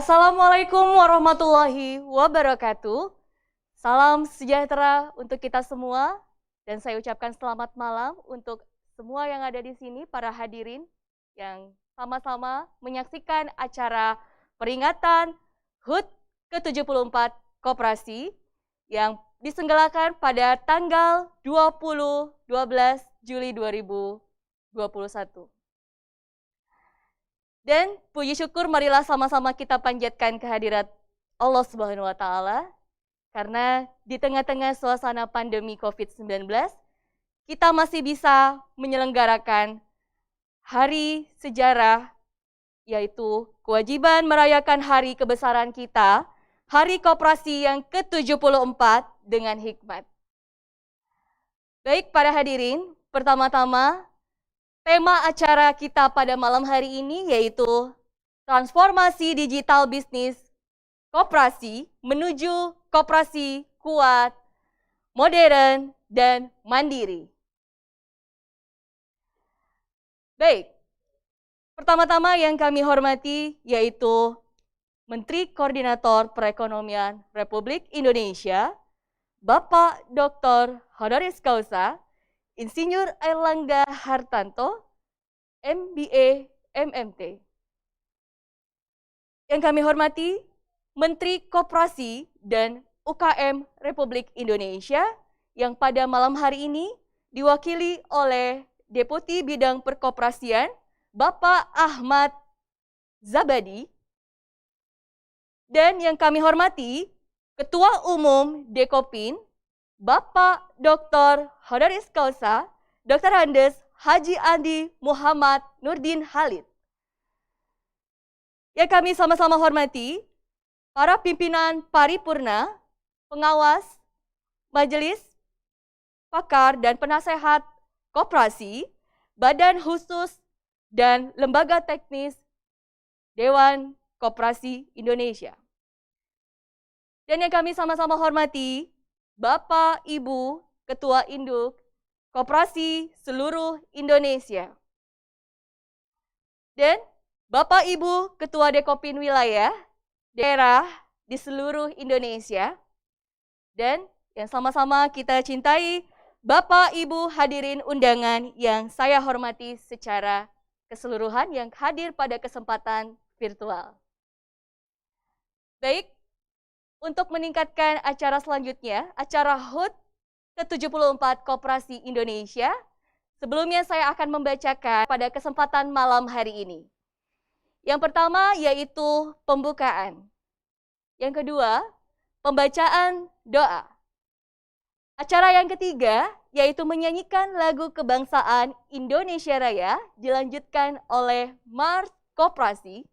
Assalamualaikum warahmatullahi wabarakatuh. Salam sejahtera untuk kita semua dan saya ucapkan selamat malam untuk semua yang ada di sini, para hadirin yang sama-sama menyaksikan acara peringatan HUT ke-74 Koperasi yang diselenggarakan pada tanggal 12 Juli 2021. Dan puji syukur marilah sama-sama kita panjatkan kehadirat Allah Subhanahu wa Ta'ala, karena di tengah-tengah suasana pandemi COVID-19, kita masih bisa menyelenggarakan hari sejarah, yaitu kewajiban merayakan hari kebesaran kita, Hari Koperasi yang ke-74 dengan hikmat. Baik para hadirin, pertama-tama, tema acara kita pada malam hari ini yaitu transformasi digital bisnis koperasi menuju koperasi kuat, modern, dan mandiri. Baik, pertama-tama yang kami hormati yaitu Menteri Koordinator Perekonomian Republik Indonesia, Bapak Dr. Honoris Causa, Insinyur Airlangga Hartarto, MBA, MMT. Yang kami hormati, Menteri Koperasi dan UKM Republik Indonesia, yang pada malam hari ini diwakili oleh Deputi Bidang Perkoperasian, Bapak Ahmad Zabadi. Dan yang kami hormati, Ketua Umum Dekopin, Bapak Dr. Honoris Causa, Dr. Andes Haji Andi Muhammad Nurdin Halid. Yang kami sama-sama hormati, para pimpinan paripurna, pengawas, majelis, pakar, dan penasehat koperasi, badan khusus, dan lembaga teknis Dewan Koperasi Indonesia. Dan yang kami sama-sama hormati, Bapak, Ibu, Ketua Induk, Koperasi seluruh Indonesia. Dan Bapak, Ibu, Ketua Dekopin Wilayah, daerah di seluruh Indonesia. Dan yang sama-sama kita cintai, Bapak, Ibu, hadirin undangan yang saya hormati secara keseluruhan yang hadir pada kesempatan virtual. Baik, untuk meningkatkan acara selanjutnya, acara HUT ke-74 Koperasi Indonesia, sebelumnya saya akan membacakan pada kesempatan malam hari ini. Yang pertama yaitu pembukaan. Yang kedua, pembacaan doa. Acara yang ketiga yaitu menyanyikan lagu kebangsaan Indonesia Raya, dilanjutkan oleh Mars Koperasi.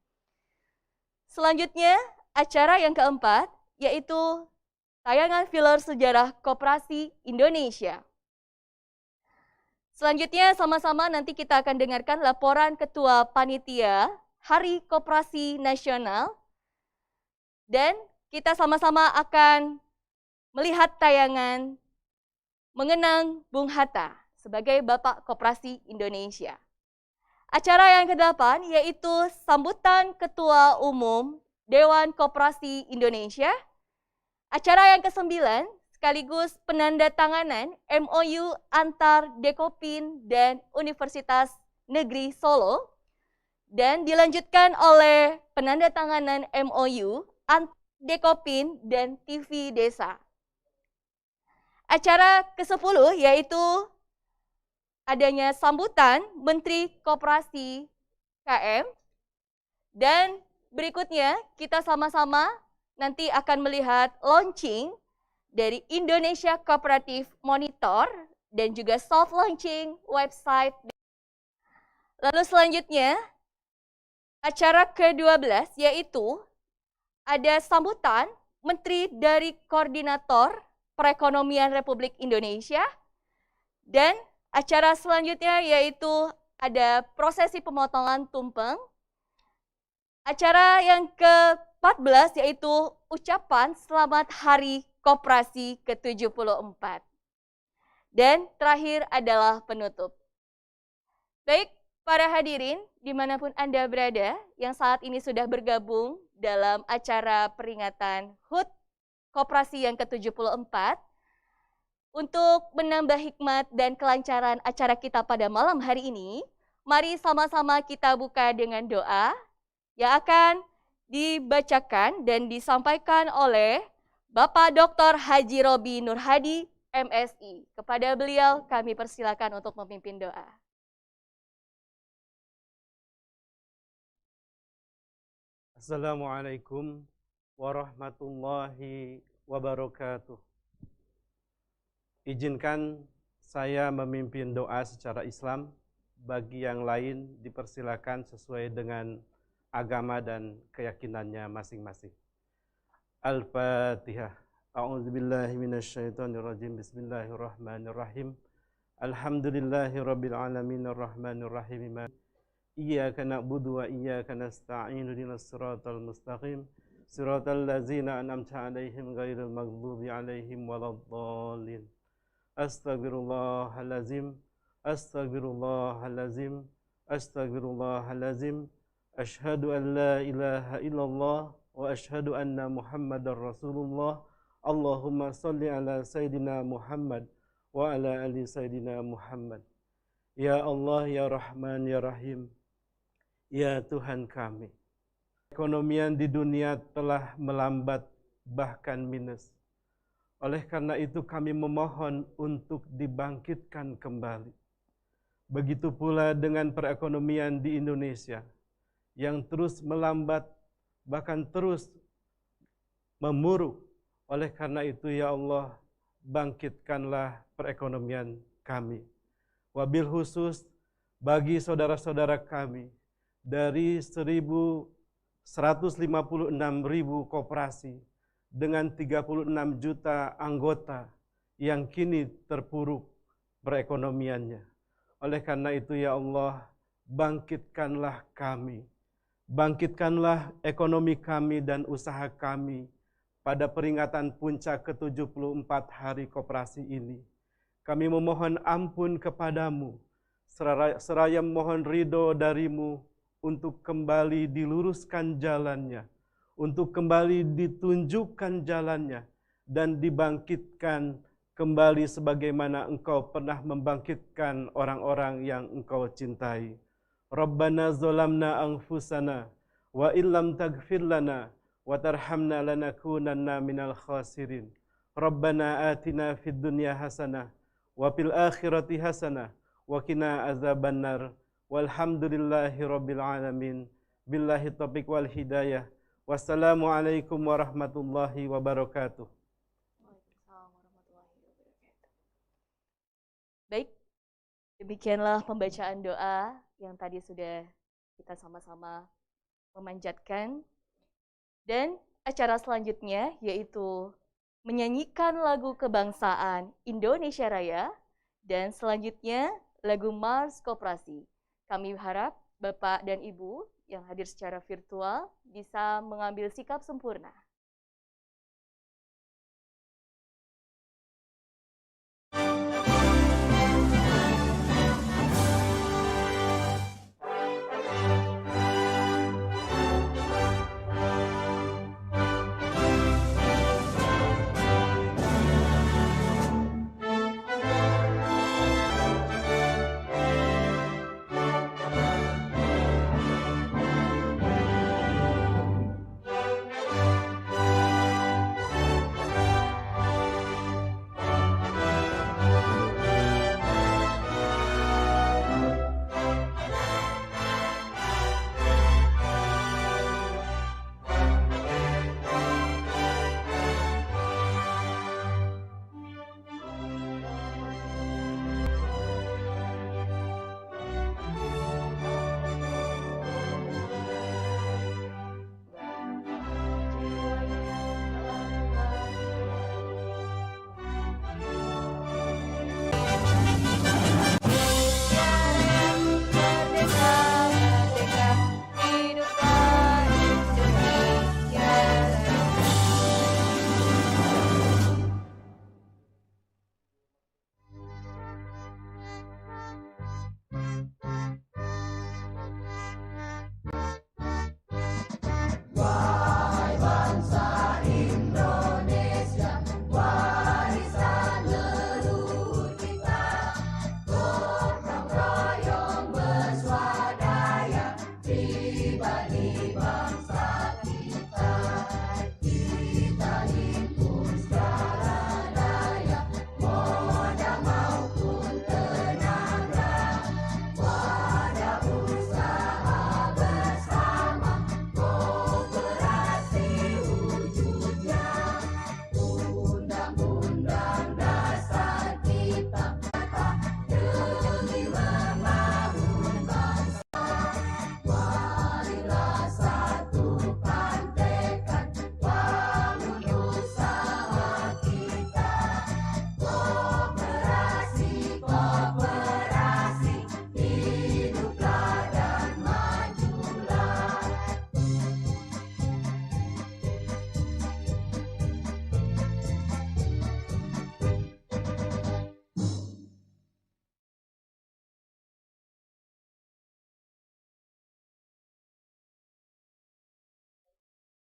Selanjutnya, acara yang keempat yaitu tayangan filler sejarah koperasi Indonesia. Selanjutnya sama-sama nanti kita akan dengarkan laporan Ketua Panitia Hari Koperasi Nasional. Dan kita sama-sama akan melihat tayangan mengenang Bung Hatta sebagai Bapak Koperasi Indonesia. Acara yang ke-8 yaitu sambutan Ketua Umum Dewan Koperasi Indonesia. Acara yang ke-9 sekaligus penandatanganan MOU antar Dekopin dan Universitas Negeri Solo, dan dilanjutkan oleh penandatanganan MOU antar Dekopin dan TV Desa. Acara ke-10 yaitu adanya sambutan Menteri Koperasi KM, dan berikutnya kita sama-sama nanti akan melihat launching dari Indonesia Cooperative Monitor dan juga soft launching website. Lalu selanjutnya, acara ke-12 yaitu ada sambutan Menteri dari Koordinator Perekonomian Republik Indonesia, dan acara selanjutnya yaitu ada prosesi pemotongan tumpeng. Acara yang ke-14 yaitu ucapan selamat Hari Koperasi ke-74. Dan terakhir adalah penutup. Baik, para hadirin dimanapun Anda berada yang saat ini sudah bergabung dalam acara peringatan HUT Koperasi yang ke-74. Untuk menambah hikmat dan kelancaran acara kita pada malam hari ini, mari sama-sama kita buka dengan doa yang akan dibacakan dan disampaikan oleh Bapak Dr. Haji Robi Nur Hadi, MSI. Kepada beliau kami persilakan untuk memimpin doa. Assalamualaikum warahmatullahi wabarakatuh. Izinkan saya memimpin doa secara Islam, bagi yang lain dipersilakan sesuai dengan agama dan keyakinannya masing-masing. Al-Fatihah. A'udzubillahi minasyaitonirrajim. Bismillahirrahmanirrahim. Alhamdulillahirabbil alamin arrahmanir rahim. Iyyaka na'budu wa iyyaka nasta'in. Ihdinas siratal mustaqim. Siratal ladzina an'amta 'alaihim ghairil maghdubi 'alaihim waladdallin. Astaghfirullahalazim, astaghfirullahalazim, astaghfirullahalazim. Asyhadu an la ilaha illallah wa asyhadu anna Muhammadar Rasulullah. Allahumma salli ala Sayyidina Muhammad wa ala ali Sayyidina Muhammad. Ya Allah, ya Rahman, ya Rahim, ya Tuhan kami. Ekonomian di dunia telah melambat, bahkan minus. Oleh karena itu kami memohon untuk dibangkitkan kembali. Begitu pula dengan perekonomian di Indonesia yang terus melambat, bahkan terus memuruk. Oleh karena itu ya Allah, bangkitkanlah perekonomian kami. Wabil khusus bagi saudara-saudara kami dari 156.000 koperasi dengan 36 juta anggota yang kini terpuruk perekonomiannya. Oleh karena itu ya Allah, bangkitkanlah kami. Bangkitkanlah ekonomi kami dan usaha kami pada peringatan puncak ke-74 hari koperasi ini. Kami memohon ampun kepadamu, seraya mohon ridho darimu untuk kembali diluruskan jalannya, untuk kembali ditunjukkan jalannya, dan dibangkitkan kembali sebagaimana Engkau pernah membangkitkan orang-orang yang Engkau cintai. Rabbana zolamna anfusana, wa illam taghfir lana, wa tarhamna lanakunanna minal khasirin. Rabbana atina fid dunya hasanah, wa fil akhirati hasanah, wa qina azabannar. Walhamdulillahi rabbil alamin. Billahi taufiq wal hidayah. Wassalamualaikum warahmatullahi wabarakatuh. Baik, demikianlah pembacaan doa yang tadi sudah kita sama-sama memanjatkan. Dan acara selanjutnya yaitu menyanyikan lagu kebangsaan Indonesia Raya dan selanjutnya lagu Mars Koperasi. Kami harap Bapak dan Ibu yang hadir secara virtual bisa mengambil sikap sempurna.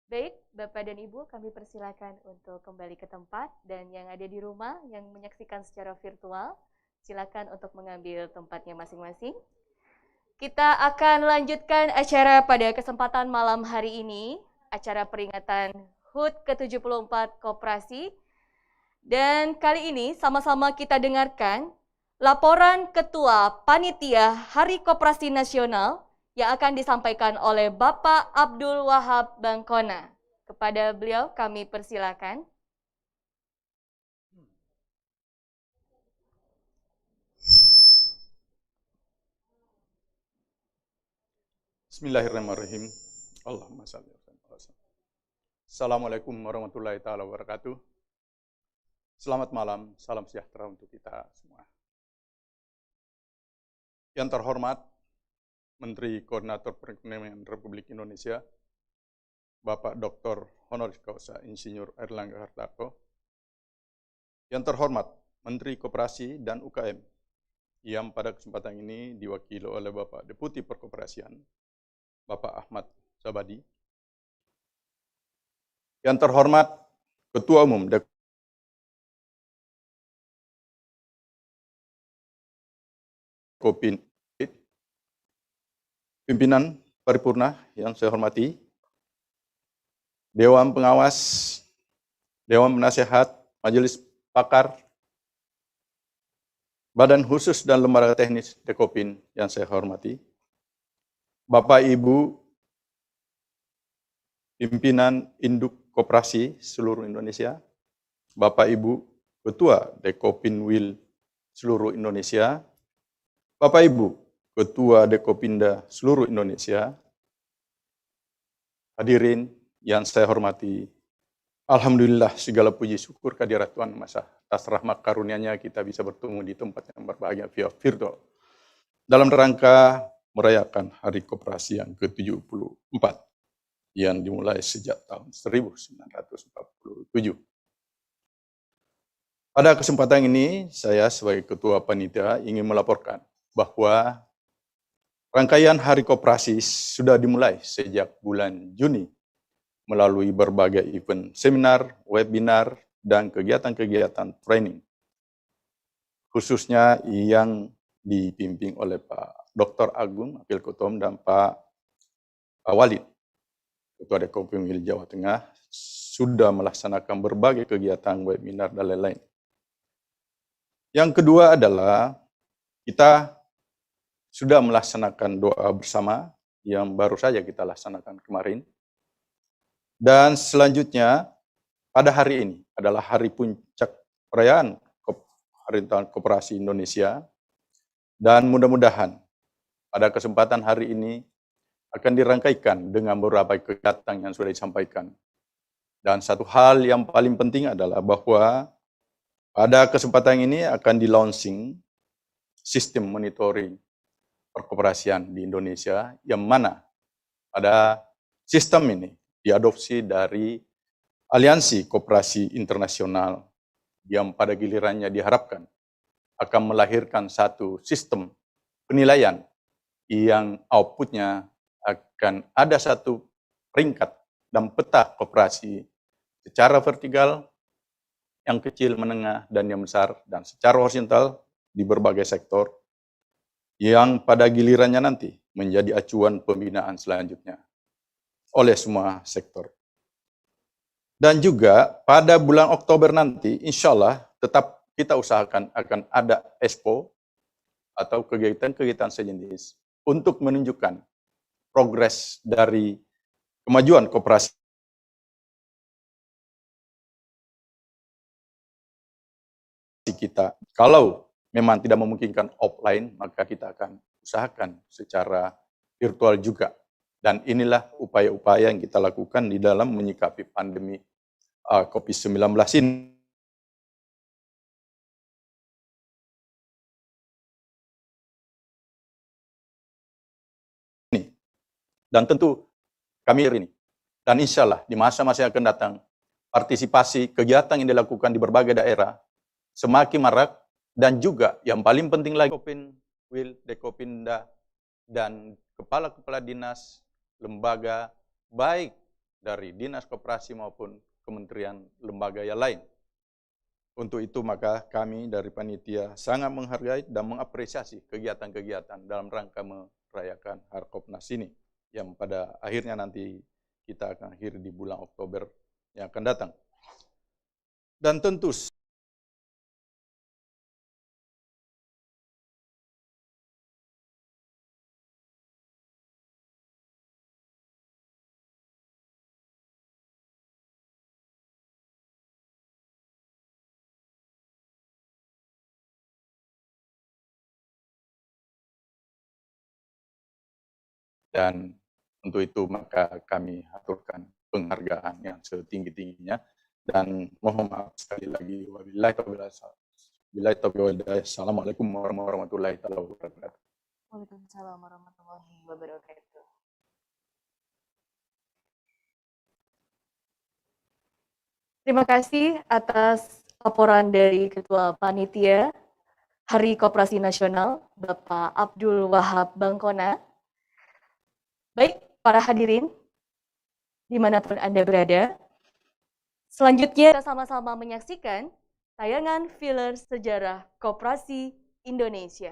Baik, Bapak dan Ibu, kami persilakan untuk kembali ke tempat, dan yang ada di rumah yang menyaksikan secara virtual, silakan untuk mengambil tempatnya masing-masing. Kita akan lanjutkan acara pada kesempatan malam hari ini, acara peringatan HUT ke-74 Koperasi. Dan kali ini sama-sama kita dengarkan laporan Ketua Panitia Hari Koperasi Nasional yang akan disampaikan oleh Bapak Abdul Wahab Bangkona. Kepada beliau kami persilakan. Bismillahirrahmanirrahim. Allahumma salli ala Muhammad. Assalamualaikum warahmatullahi taala wabarakatuh. Selamat malam, salam sejahtera untuk kita semua. Yang terhormat Menteri Koordinator Perekonomian Republik Indonesia, Bapak Dr. Honoris Causa Insinyur Airlangga Hartarto. Yang terhormat Menteri Koperasi dan UKM, yang pada kesempatan ini diwakili oleh Bapak Deputi Perkoperasian, Bapak Ahmad Sabadi. Yang terhormat Ketua Umum Dekopin, Pimpinan Paripurna yang saya hormati, Dewan Pengawas, Dewan Penasehat, Majelis Pakar, Badan Khusus dan Lembaga Teknis Dekopin yang saya hormati, Bapak Ibu Pimpinan Induk Koperasi seluruh Indonesia, Bapak Ibu Ketua Dekopinwil seluruh Indonesia, Bapak Ibu Ketua Dekopinda seluruh Indonesia, hadirin yang saya hormati, alhamdulillah segala puji syukur kehadirat Tuhan Maha atas rahmat karunia-Nya kita bisa bertemu di tempat yang berbahagia via virtual dalam rangka merayakan Hari Koperasi yang ke-74 yang dimulai sejak tahun 1947. Pada kesempatan ini, saya sebagai Ketua Panitia ingin melaporkan bahwa rangkaian Hari Koperasi sudah dimulai sejak bulan Juni melalui berbagai event seminar, webinar, dan kegiatan-kegiatan training. Khususnya yang dipimpin oleh Pak Dr. Agung, Wakil Ketua Umum, dan Pak Walid, Ketua Dekopinwil Jawa Tengah, sudah melaksanakan berbagai kegiatan webinar dan lain-lain. Yang kedua adalah kita sudah melaksanakan doa bersama yang baru saja kita laksanakan kemarin. Dan selanjutnya pada hari ini adalah hari puncak perayaan Hari Tahun Koperasi Indonesia. Dan mudah-mudahan pada kesempatan hari ini akan dirangkaikan dengan beberapa kegiatan yang sudah disampaikan. Dan satu hal yang paling penting adalah bahwa pada kesempatan ini akan di-launching sistem monitoring perkoperasian di Indonesia, yang mana pada sistem ini diadopsi dari Aliansi Koperasi Internasional yang pada gilirannya diharapkan akan melahirkan satu sistem penilaian yang outputnya akan ada satu peringkat dan peta koperasi secara vertikal, yang kecil, menengah, dan yang besar, dan secara horizontal di berbagai sektor, yang pada gilirannya nanti menjadi acuan pembinaan selanjutnya oleh semua sektor. Dan juga pada bulan Oktober nanti, insya Allah tetap kita usahakan akan ada expo atau kegiatan-kegiatan sejenis untuk menunjukkan progres dari kemajuan koperasi kita. Kalau memang tidak memungkinkan offline, maka kita akan usahakan secara virtual juga. Dan inilah upaya-upaya yang kita lakukan di dalam menyikapi pandemi COVID-19 ini. Dan tentu kami ini, dan insya Allah di masa-masa yang akan datang, partisipasi kegiatan yang dilakukan di berbagai daerah semakin marak, dan juga yang paling penting lagi, Dekopinwil, Dekopinda, dan kepala-kepala dinas, lembaga, baik dari dinas koperasi maupun kementerian lembaga yang lain. Untuk itu maka kami dari panitia sangat menghargai dan mengapresiasi kegiatan-kegiatan dalam rangka merayakan Harkopnas ini, yang pada akhirnya nanti kita akan akhiri di bulan Oktober yang akan datang. Dan tentu dan untuk itu maka kami aturkan penghargaan yang setinggi-tingginya dan mohon maaf sekali lagi. Wabillahi taufiq. Assalamualaikum warahmatullahi wabarakatuh. Waalaikumsalam warahmatullahi wabarakatuh. Terima kasih atas laporan dari Ketua Panitia Hari Koperasi Nasional, Bapak Abdul Wahab Bangkona. Baik, para hadirin, dimanapun Anda berada, selanjutnya kita sama-sama menyaksikan tayangan filler sejarah Koperasi Indonesia.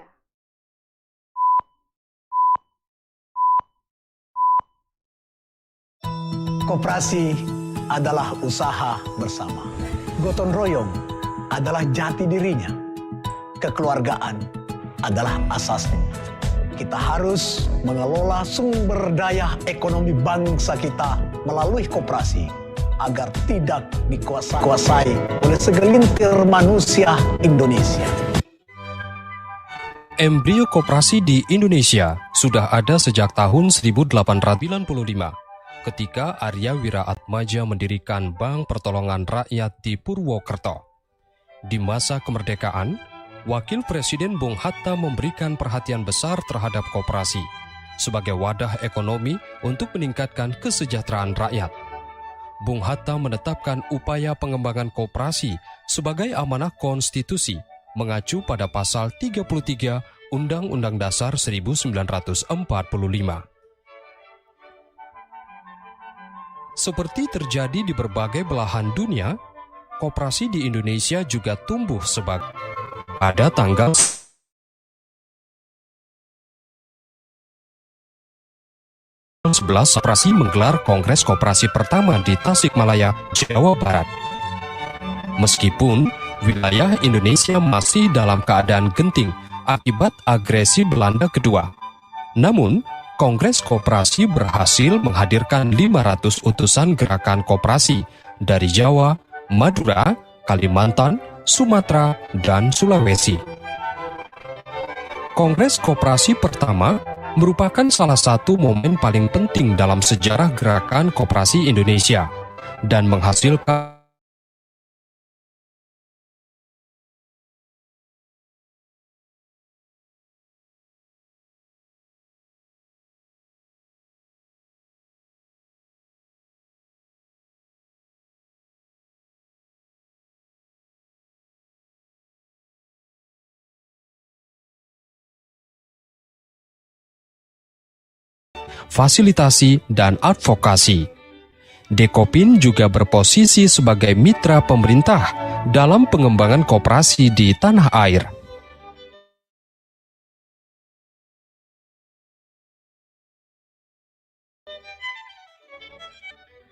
Koperasi adalah usaha bersama. Gotong royong adalah jati dirinya. Kekeluargaan adalah asasnya. Kita harus mengelola sumber daya ekonomi bangsa kita melalui koperasi agar tidak dikuasai oleh segelintir manusia Indonesia. Embrio koperasi di Indonesia sudah ada sejak tahun 1895 ketika Arya Wiraatmaja mendirikan Bank Pertolongan Rakyat di Purwokerto. Di masa kemerdekaan, Wakil Presiden Bung Hatta memberikan perhatian besar terhadap koperasi sebagai wadah ekonomi untuk meningkatkan kesejahteraan rakyat. Bung Hatta menetapkan upaya pengembangan koperasi sebagai amanah konstitusi mengacu pada pasal 33 Undang-Undang Dasar 1945. Seperti terjadi di berbagai belahan dunia, koperasi di Indonesia juga tumbuh pada tanggal 11 Koperasi menggelar Kongres Koperasi pertama di Tasikmalaya, Jawa Barat. Meskipun wilayah Indonesia masih dalam keadaan genting akibat agresi Belanda kedua, namun Kongres Koperasi berhasil menghadirkan 500 utusan gerakan koperasi dari Jawa, Madura, Kalimantan, Sumatera, dan Sulawesi. Kongres Koperasi pertama merupakan salah satu momen paling penting dalam sejarah gerakan koperasi Indonesia dan menghasilkan fasilitasi dan advokasi. Dekopin juga berposisi sebagai mitra pemerintah dalam pengembangan koperasi di tanah air.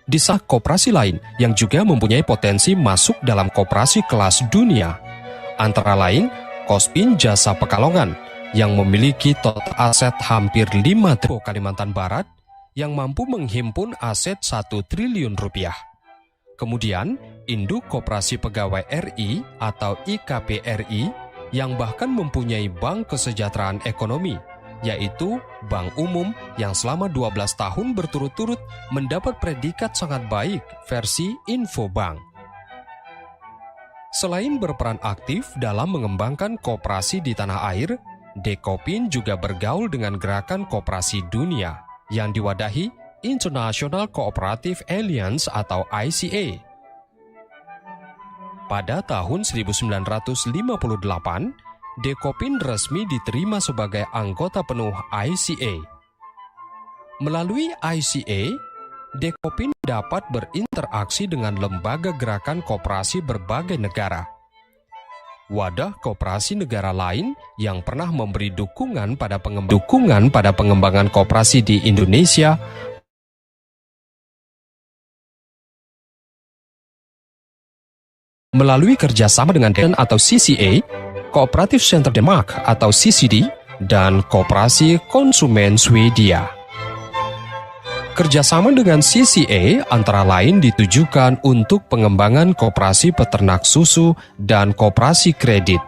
Di saat koperasi lain yang juga mempunyai potensi masuk dalam koperasi kelas dunia, antara lain Kospin Jasa Pekalongan yang memiliki total aset hampir 5 triliun, Kalimantan Barat yang mampu menghimpun aset 1 triliun rupiah. Kemudian, Induk Koperasi Pegawai RI atau IKPRI yang bahkan mempunyai Bank Kesejahteraan Ekonomi, yaitu Bank Umum yang selama 12 tahun berturut-turut mendapat predikat sangat baik versi Infobank. Selain berperan aktif dalam mengembangkan koperasi di tanah air, Dekopin juga bergaul dengan gerakan koperasi dunia yang diwadahi International Cooperative Alliance atau ICA. Pada tahun 1958, Dekopin resmi diterima sebagai anggota penuh ICA. Melalui ICA, Dekopin dapat berinteraksi dengan lembaga gerakan koperasi berbagai negara. Wadah koperasi negara lain yang pernah memberi dukungan pada pengembangan koperasi di Indonesia melalui kerjasama dengan DEN atau CCA, Cooperative Center Denmark atau CCD, dan Koperasi Konsumen Swedia. Kerjasama dengan CCA antara lain ditujukan untuk pengembangan koperasi peternak susu dan koperasi kredit.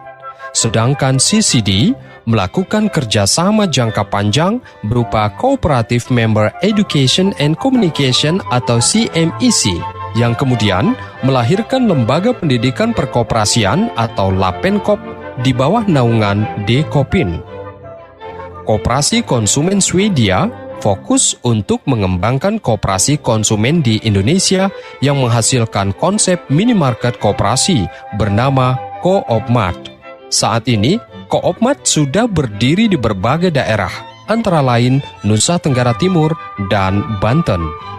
Sedangkan CCD melakukan kerjasama jangka panjang berupa Cooperative Member Education and Communication atau CMEC, yang kemudian melahirkan lembaga pendidikan perkoperasian atau Lapenkop di bawah naungan Dekopin. Koperasi Konsumen Swedia fokus untuk mengembangkan koperasi konsumen di Indonesia yang menghasilkan konsep minimarket koperasi bernama Coopmart. Saat ini, Coopmart sudah berdiri di berbagai daerah, antara lain Nusa Tenggara Timur dan Banten.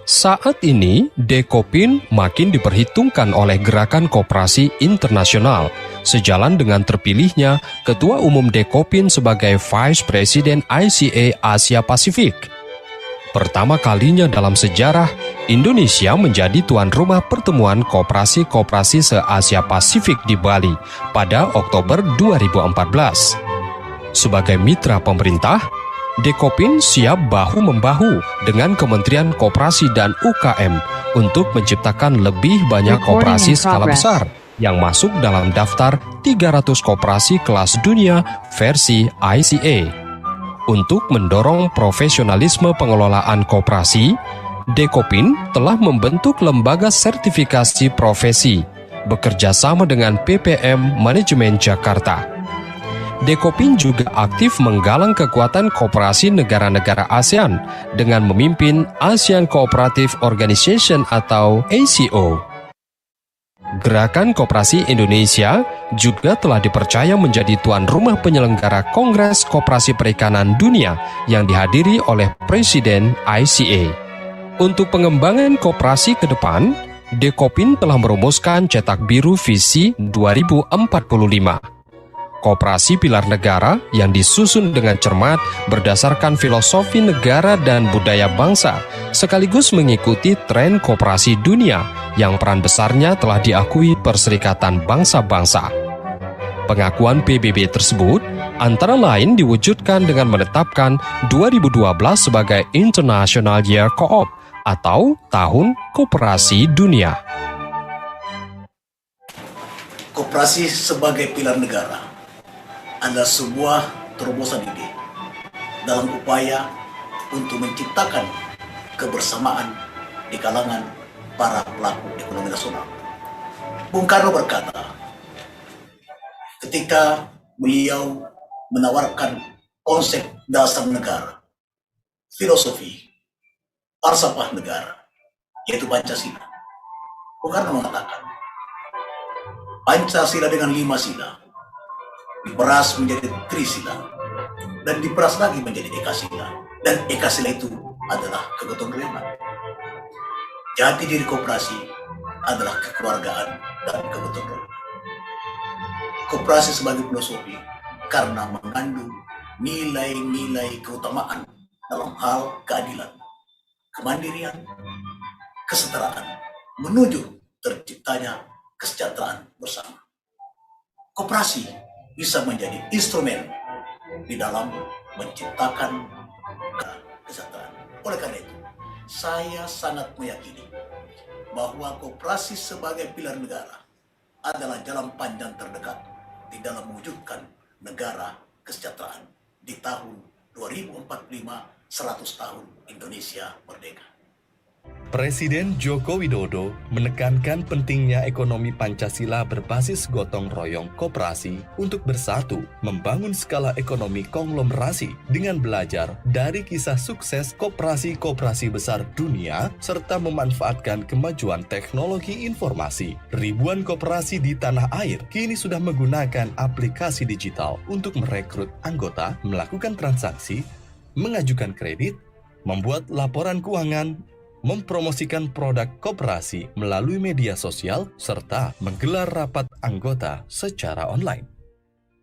Saat ini, Dekopin makin diperhitungkan oleh gerakan koperasi internasional, sejalan dengan terpilihnya Ketua Umum Dekopin sebagai Vice President ICA Asia Pasifik. Pertama kalinya dalam sejarah, Indonesia menjadi tuan rumah pertemuan koperasi-koperasi se-Asia Pasifik di Bali pada Oktober 2014. Sebagai mitra pemerintah, Dekopin siap bahu-membahu dengan Kementerian Koperasi dan UKM untuk menciptakan lebih banyak koperasi skala besar yang masuk dalam daftar 300 koperasi kelas dunia versi ICA. Untuk mendorong profesionalisme pengelolaan koperasi, Dekopin telah membentuk lembaga sertifikasi profesi, bekerja sama dengan PPM Manajemen Jakarta. Dekopin juga aktif menggalang kekuatan koperasi negara-negara ASEAN dengan memimpin ASEAN Cooperative Organization atau ACO. Gerakan Koperasi Indonesia juga telah dipercaya menjadi tuan rumah penyelenggara Kongres Koperasi Perikanan Dunia yang dihadiri oleh Presiden ICA. Untuk pengembangan koperasi ke depan, Dekopin telah merumuskan cetak biru visi 2045. Koperasi pilar negara yang disusun dengan cermat berdasarkan filosofi negara dan budaya bangsa, sekaligus mengikuti tren koperasi dunia yang peran besarnya telah diakui Perserikatan Bangsa-Bangsa. Pengakuan PBB tersebut antara lain diwujudkan dengan menetapkan 2012 sebagai International Year Co-op atau Tahun Koperasi Dunia. Koperasi sebagai pilar negara adalah sebuah terobosan ide dalam upaya untuk menciptakan kebersamaan di kalangan para pelaku ekonomi nasional. Bung Karno berkata, ketika beliau menawarkan konsep dasar negara, filosofi, falsafah negara, yaitu Pancasila, Bung Karno mengatakan, Pancasila dengan 5 sila diperas menjadi Trisila, dan diperas lagi menjadi Ekasila, dan Ekasila itu adalah kegotong royongan. Jati diri koperasi adalah kekeluargaan dan kegotong royongan. Koperasi sebagai filosofi karena mengandung nilai-nilai keutamaan dalam hal keadilan, kemandirian, kesetaraan, menuju terciptanya kesejahteraan bersama. Koperasi bisa menjadi instrumen di dalam menciptakan kesejahteraan. Oleh karena itu, saya sangat meyakini bahwa koperasi sebagai pilar negara adalah jalan panjang terdekat di dalam mewujudkan negara kesejahteraan di tahun 2045, 100 tahun Indonesia merdeka. Presiden Joko Widodo menekankan pentingnya ekonomi Pancasila berbasis gotong royong koperasi untuk bersatu membangun skala ekonomi konglomerasi dengan belajar dari kisah sukses koperasi-koperasi besar dunia serta memanfaatkan kemajuan teknologi informasi. Ribuan koperasi di tanah air kini sudah menggunakan aplikasi digital untuk merekrut anggota, melakukan transaksi, mengajukan kredit, membuat laporan keuangan, mempromosikan produk koperasi melalui media sosial, serta menggelar rapat anggota secara online.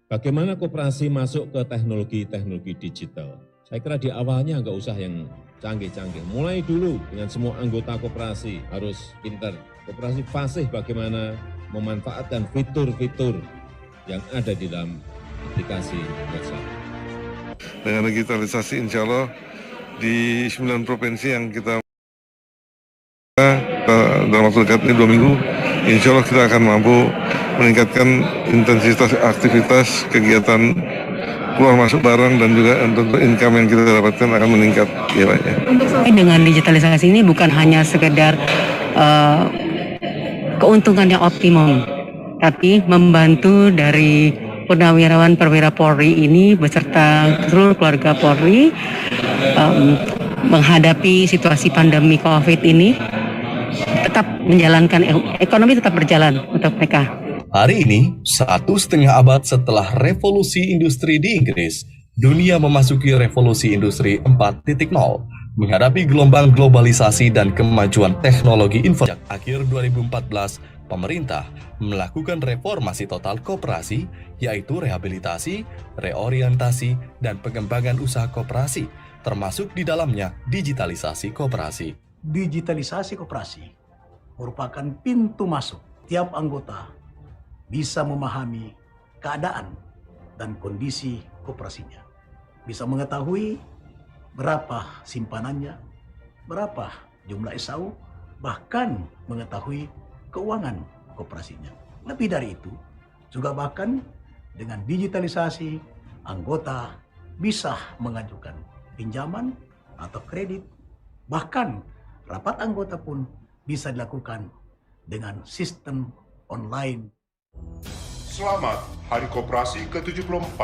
Bagaimana koperasi masuk ke teknologi-teknologi digital? Saya kira di awalnya nggak usah yang canggih-canggih. Mulai dulu dengan semua anggota koperasi harus pintar. Koperasi fasih bagaimana memanfaatkan fitur-fitur yang ada di dalam aplikasi WhatsApp. Dengan digitalisasi insya Allah di 9 provinsi yang kita dalam waktu dekat ini 2 minggu, insya Allah kita akan mampu meningkatkan intensitas aktivitas kegiatan keluar masuk barang dan juga untuk income yang kita dapatkan akan meningkat. Ya, Pak, ya. Dengan digitalisasi ini bukan hanya sekedar keuntungan yang optimum, tapi membantu dari purnawirawan perwira Polri ini beserta seluruh keluarga Polri menghadapi situasi pandemi COVID ini, tetap menjalankan ekonomi tetap berjalan untuk mereka. Hari ini, 1,5 abad setelah revolusi industri di Inggris, dunia memasuki revolusi industri 4.0, menghadapi gelombang globalisasi dan kemajuan teknologi informasi. Sejak akhir 2014, pemerintah melakukan reformasi total koperasi, yaitu rehabilitasi, reorientasi, dan pengembangan usaha koperasi, termasuk di dalamnya digitalisasi koperasi. Digitalisasi koperasi merupakan pintu masuk tiap anggota bisa memahami keadaan dan kondisi koperasinya. Bisa mengetahui berapa simpanannya, berapa jumlah SAU, bahkan mengetahui keuangan koperasinya. Lebih dari itu, juga bahkan dengan digitalisasi, anggota bisa mengajukan pinjaman atau kredit. Bahkan rapat anggota pun bisa dilakukan dengan sistem online. Selamat Hari Koperasi ke-74.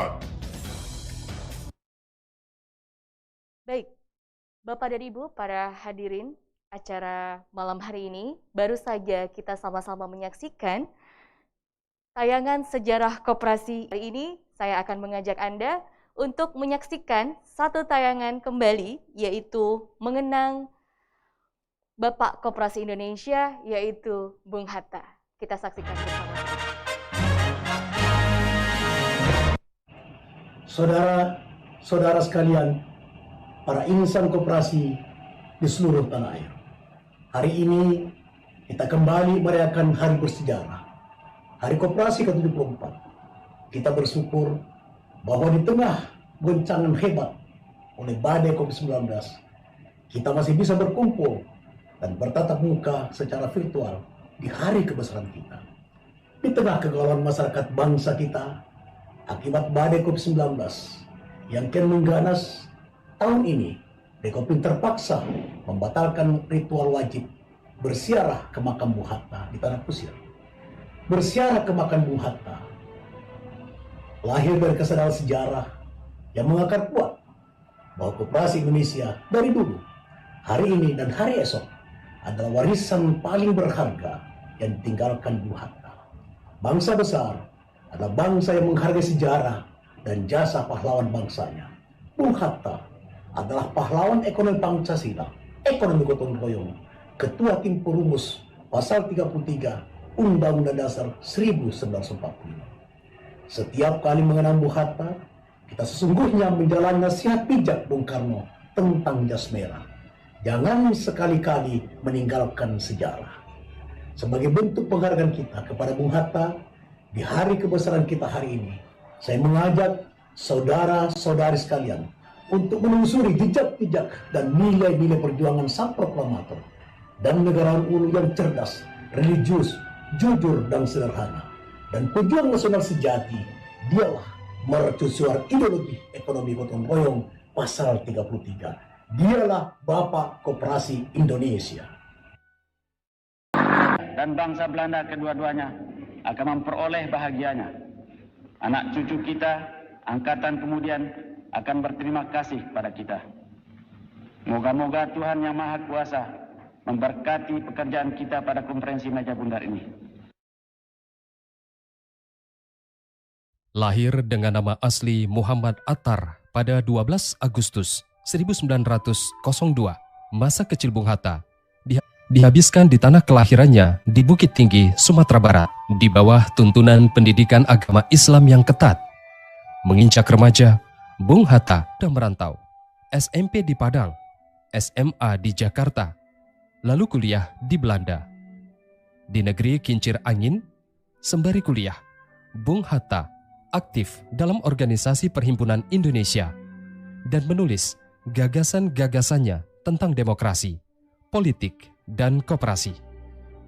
Baik, Bapak dan Ibu, para hadirin acara malam hari ini, baru saja kita sama-sama menyaksikan tayangan sejarah koperasi. Hari ini saya akan mengajak Anda untuk menyaksikan satu tayangan kembali, yaitu mengenang Bapak Koperasi Indonesia, yaitu Bung Hatta. Kita saksikan bersama-sama. Saudara-saudara sekalian, para insan koperasi di seluruh tanah air. Hari ini kita kembali merayakan hari bersejarah, Hari Koperasi ke-74. Kita bersyukur bahwa di tengah goncangan hebat oleh badai COVID-19, kita masih bisa berkumpul dan bertatap muka secara virtual di hari kebesaran kita. Di tengah kegalauan masyarakat bangsa kita akibat badai COVID-19 yang kian mengganas, tahun ini Dekopin terpaksa membatalkan ritual wajib berziarah ke makam Bung Hatta di Tanah Kusir. Berziarah ke makam Bung Hatta lahir dari kesadaran sejarah yang mengakar kuat bahwa koperasi Indonesia dari dulu, hari ini dan hari esok adalah warisan paling berharga yang ditinggalkan Bung Hatta. Bangsa besar adalah bangsa yang menghargai sejarah dan jasa pahlawan bangsanya. Bung Hatta adalah pahlawan ekonomi Pancasila, ekonomi gotong royong, ketua tim perumus pasal 33 Undang-Undang Dasar 1945. Setiap kali mengenang Bung Hatta, kita sesungguhnya menjalani nasihat bijak Bung Karno tentang jas merah. Jangan sekali-kali meninggalkan sejarah. Sebagai bentuk penghargaan kita kepada Bung Hatta, di hari kebesaran kita hari ini, saya mengajak saudara-saudari sekalian untuk menelusuri jejak-jejak dan nilai-nilai perjuangan sang proklamator dan negarawan ulu yang cerdas, religius, jujur, dan sederhana. Dan pejuang nasional sejati, dialah mercusuar ideologi ekonomi gotong royong pasal 33. Dialah Bapak Koperasi Indonesia. Dan bangsa Belanda kedua-duanya akan memperoleh bahagianya. Anak cucu kita, angkatan kemudian akan berterima kasih pada kita. Moga-moga Tuhan Yang Maha Kuasa memberkati pekerjaan kita pada konferensi meja bundar ini. Lahir dengan nama asli Muhammad Attar pada 12 Agustus 1902, masa kecil Bung Hatta dihabiskan di tanah kelahirannya di Bukit Tinggi, Sumatera Barat, di bawah tuntunan pendidikan agama Islam yang ketat. Menginjak remaja, Bung Hatta sudah merantau. SMP di Padang, SMA di Jakarta, lalu kuliah di Belanda. Di negeri kincir angin, sembari kuliah, Bung Hatta aktif dalam organisasi Perhimpunan Indonesia dan menulis gagasan-gagasannya tentang demokrasi, politik, dan koperasi.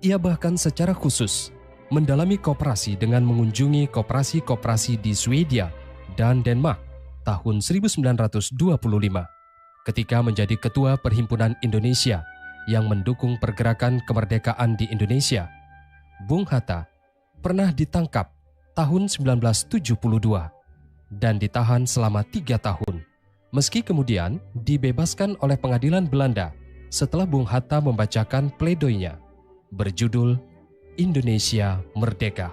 Ia bahkan secara khusus mendalami koperasi dengan mengunjungi koperasi-koperasi di Swedia dan Denmark tahun 1925 ketika menjadi Ketua Perhimpunan Indonesia yang mendukung pergerakan kemerdekaan di Indonesia. Bung Hatta pernah ditangkap tahun 1972 dan ditahan selama 3 tahun, meski kemudian dibebaskan oleh pengadilan Belanda setelah Bung Hatta membacakan pledoinya berjudul Indonesia Merdeka.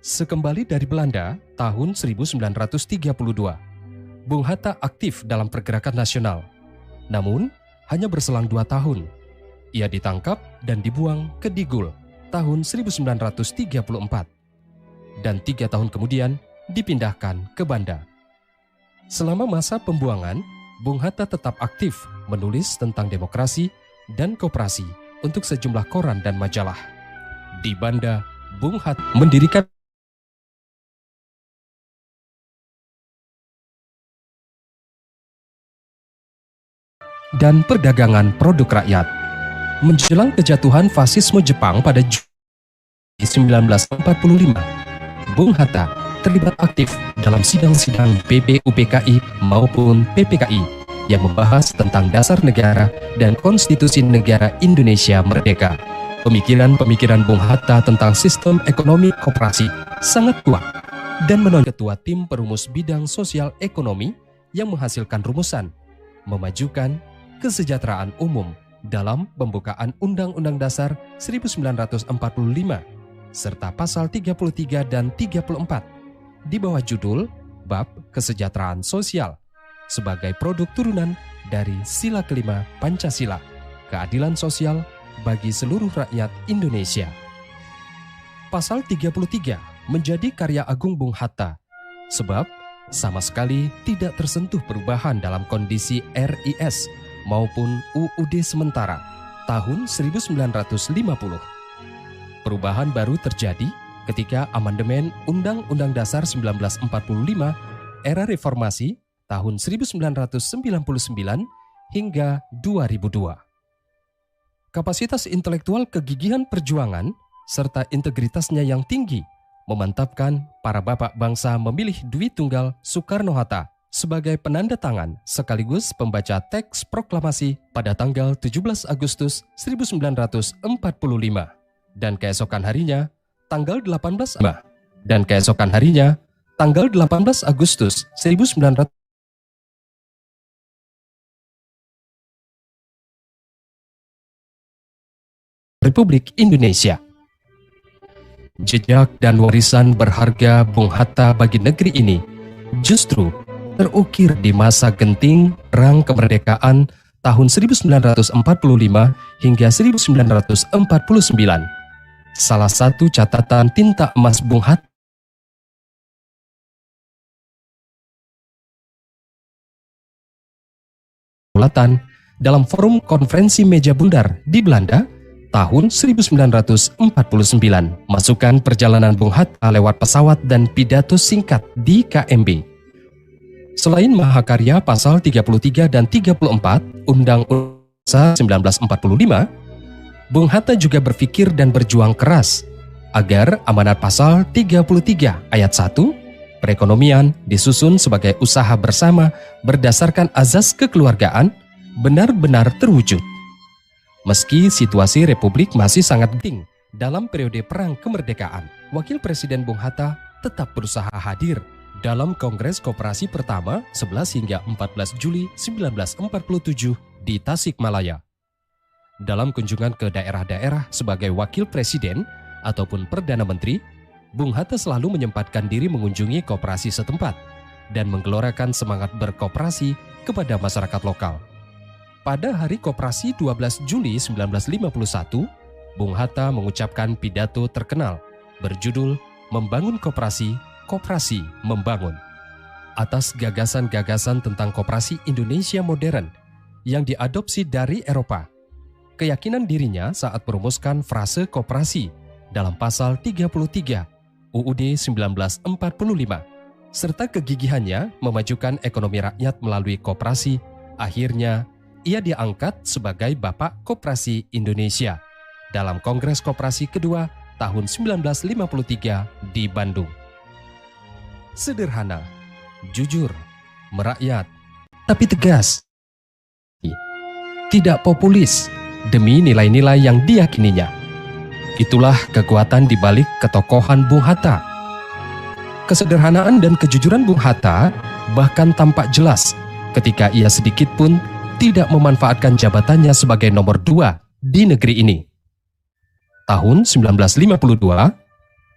Sekembali dari Belanda tahun 1932, Bung Hatta aktif dalam pergerakan nasional. Namun, hanya berselang 2 tahun, ia ditangkap dan dibuang ke Digul tahun 1934. Dan 3 tahun kemudian dipindahkan ke Banda. Selama masa pembuangan, Bung Hatta tetap aktif menulis tentang demokrasi dan koperasi untuk sejumlah koran dan majalah. Di Banda, Bung Hatta mendirikan dan perdagangan produk rakyat. Menjelang kejatuhan fasisme Jepang pada Juli 1945, Bung Hatta terlibat aktif dalam sidang-sidang BPUPKI maupun PPKI yang membahas tentang dasar negara dan konstitusi negara Indonesia Merdeka. Pemikiran-pemikiran Bung Hatta tentang sistem ekonomi koperasi sangat kuat dan menonjol ketua tim perumus bidang sosial ekonomi yang menghasilkan rumusan memajukan kesejahteraan umum dalam pembukaan Undang-Undang Dasar 1945 serta pasal 33 dan 34 di bawah judul Bab Kesejahteraan Sosial sebagai produk turunan dari sila kelima Pancasila, keadilan sosial bagi seluruh rakyat Indonesia. Pasal 33 menjadi karya agung Bung Hatta sebab sama sekali tidak tersentuh perubahan dalam kondisi RIS maupun UUD sementara tahun 1950. Perubahan baru terjadi ketika amandemen Undang-Undang Dasar 1945 era reformasi tahun 1999 hingga 2002. Kapasitas intelektual kegigihan perjuangan serta integritasnya yang tinggi memantapkan para bapak bangsa memilih Dwi Tunggal Soekarno-Hatta sebagai penanda tangan sekaligus pembaca teks proklamasi pada tanggal 17 Agustus 1945 dan keesokan harinya tanggal 18 Agustus 1900 Republik Indonesia. Jejak dan warisan berharga Bung Hatta bagi negeri ini justru terukir di masa genting Perang Kemerdekaan tahun 1945 hingga 1949. Salah satu catatan tinta emas Bung Hatta dalam forum konferensi meja bundar di Belanda tahun 1949. Masukan perjalanan Bung Hatta lewat pesawat dan pidato singkat di KMB. Selain mahakarya pasal 33 dan 34 Undang-Undang 1945, Bung Hatta juga berpikir dan berjuang keras agar amanat pasal 33 ayat 1 perekonomian disusun sebagai usaha bersama berdasarkan azas kekeluargaan benar-benar terwujud. Meski situasi Republik masih sangat genting dalam periode Perang Kemerdekaan, Wakil Presiden Bung Hatta tetap berusaha hadir dalam Kongres Koperasi pertama 11 hingga 14 Juli 1947 di Tasikmalaya. Dalam kunjungan ke daerah-daerah sebagai Wakil Presiden ataupun Perdana Menteri, Bung Hatta selalu menyempatkan diri mengunjungi koperasi setempat dan menggelorakan semangat berkoperasi kepada masyarakat lokal. Pada Hari Koperasi 12 Juli 1951, Bung Hatta mengucapkan pidato terkenal berjudul Membangun Koperasi, Koperasi Membangun. Atas gagasan-gagasan tentang koperasi Indonesia modern yang diadopsi dari Eropa, keyakinan dirinya saat merumuskan frase koperasi dalam pasal 33 UUD 1945, serta kegigihannya memajukan ekonomi rakyat melalui koperasi, akhirnya ia diangkat sebagai Bapak Koperasi Indonesia dalam Kongres Koperasi kedua tahun 1953 di Bandung. Sederhana, jujur, merakyat, tapi tegas. Tidak populis demi nilai-nilai yang diyakininya. Itulah kekuatan di balik ketokohan Bung Hatta. Kesederhanaan dan kejujuran Bung Hatta bahkan tampak jelas ketika ia sedikit pun tidak memanfaatkan jabatannya sebagai nomor 2 di negeri ini. Tahun 1952,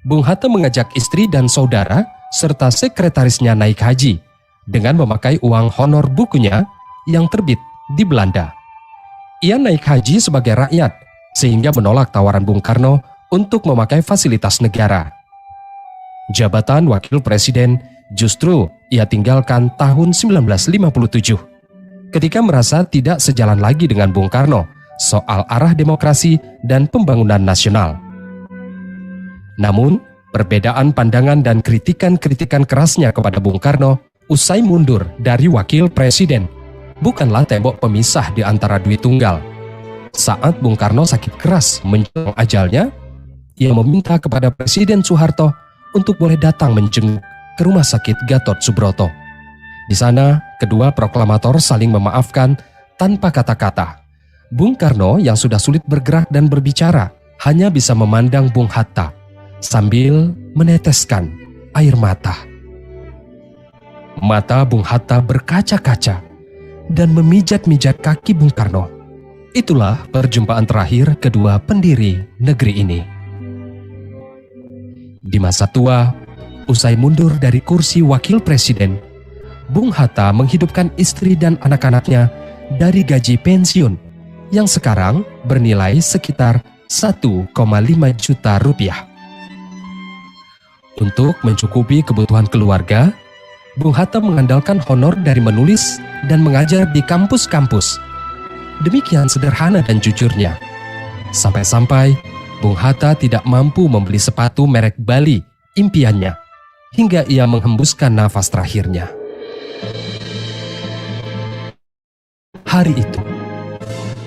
Bung Hatta mengajak istri dan saudara serta sekretarisnya naik haji dengan memakai uang honor bukunya yang terbit di Belanda. Ia naik haji sebagai rakyat sehingga menolak tawaran Bung Karno untuk memakai fasilitas negara. Jabatan wakil presiden justru ia tinggalkan tahun 1957 ketika merasa tidak sejalan lagi dengan Bung Karno soal arah demokrasi dan pembangunan nasional. Namun, perbedaan pandangan dan kritikan-kritikan kerasnya kepada Bung Karno usai mundur dari wakil presiden bukanlah tembok pemisah di antara Dwi Tunggal. Saat Bung Karno sakit keras menjelang ajalnya, ia meminta kepada Presiden Soeharto untuk boleh datang menjenguk ke Rumah Sakit Gatot Subroto. Di sana, kedua proklamator saling memaafkan tanpa kata-kata. Bung Karno yang sudah sulit bergerak dan berbicara hanya bisa memandang Bung Hatta sambil meneteskan air mata. Mata Bung Hatta berkaca-kaca dan memijat-mijat kaki Bung Karno. Itulah perjumpaan terakhir kedua pendiri negeri ini. Di masa tua, usai mundur dari kursi wakil presiden, Bung Hatta menghidupkan istri dan anak-anaknya dari gaji pensiun yang sekarang bernilai sekitar 1,5 juta rupiah. Untuk mencukupi kebutuhan keluarga, Bung Hatta mengandalkan honor dari menulis dan mengajar di kampus-kampus. Demikian sederhana dan jujurnya. Sampai-sampai Bung Hatta tidak mampu membeli sepatu merek Bali, impiannya, hingga ia menghembuskan nafas terakhirnya. Hari itu,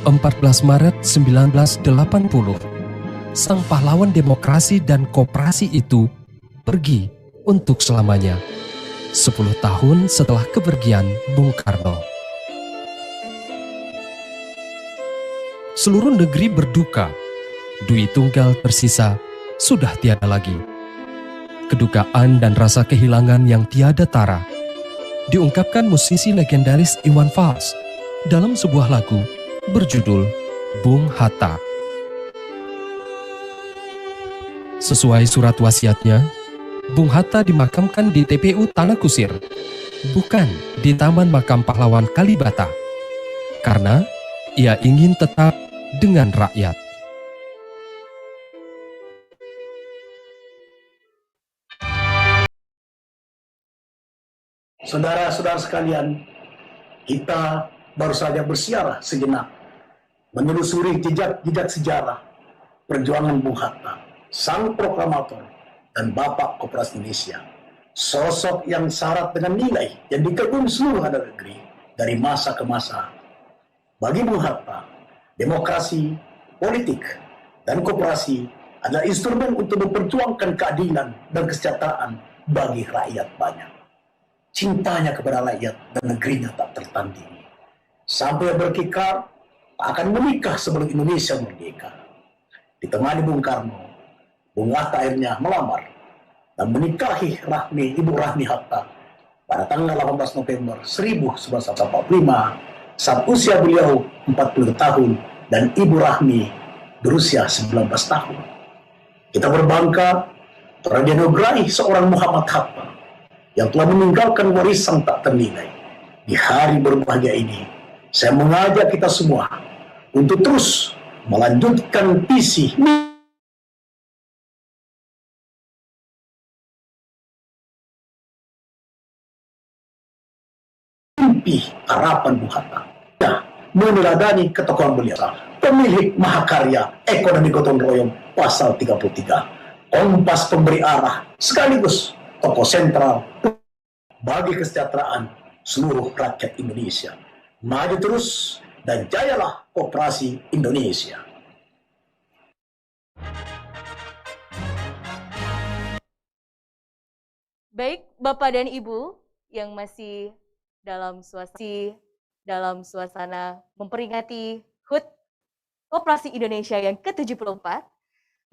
14 Maret 1980, sang pahlawan demokrasi dan koperasi itu pergi untuk selamanya, 10 tahun setelah kepergian Bung Karno. Seluruh negeri berduka, Dwi Tunggal tersisa sudah tiada lagi. Kedukaan dan rasa kehilangan yang tiada tara diungkapkan musisi legendaris Iwan Fals dalam sebuah lagu berjudul Bung Hatta. Sesuai surat wasiatnya, Bung Hatta dimakamkan di TPU Tanah Kusir, bukan di Taman Makam Pahlawan Kalibata, karena ia ingin tetap dengan rakyat. Saudara-saudara sekalian, kita baru saja bersiarah sejenak menelusuri jejak-jejak sejarah perjuangan Bung Hatta, sang proklamator dan Bapak Koperasi Indonesia. Sosok yang syarat dengan nilai yang dikagumi seluruh anak negeri dari masa ke masa. Bagi Bung Hatta, demokrasi, politik, dan koperasi adalah instrumen untuk memperjuangkan keadilan dan kesejahteraan bagi rakyat banyak. Cintanya kepada rakyat dan negerinya tak tertandingi. Sampai berkikar, akan menikah sebelum Indonesia merdeka. Ditemani Bung Karno, Bung Hatta akhirnya melamar dan menikahi Ibu Rahmi Hatta pada tanggal 18 November 1945 saat usia beliau 40 tahun dan Ibu Rahmi berusia 19 tahun. Kita berbangga telah dianugerahi seorang Muhammad Hatta yang telah meninggalkan warisan tak ternilai. Di hari berbahagia ini, Saya mengajak kita semua untuk terus melanjutkan visi mimpi harapan Bung Hatta. Ya, meneladani ketokohan beliau, pemilik mahakarya ekonomi gotong royong pasal 33, kompas pemberi arah sekaligus tokoh sentral bagi kesejahteraan seluruh rakyat Indonesia. Maju terus dan jayalah Koperasi Indonesia. Baik, Bapak dan Ibu yang masih dalam suasana memperingati HUT Koperasi Indonesia yang ke-74,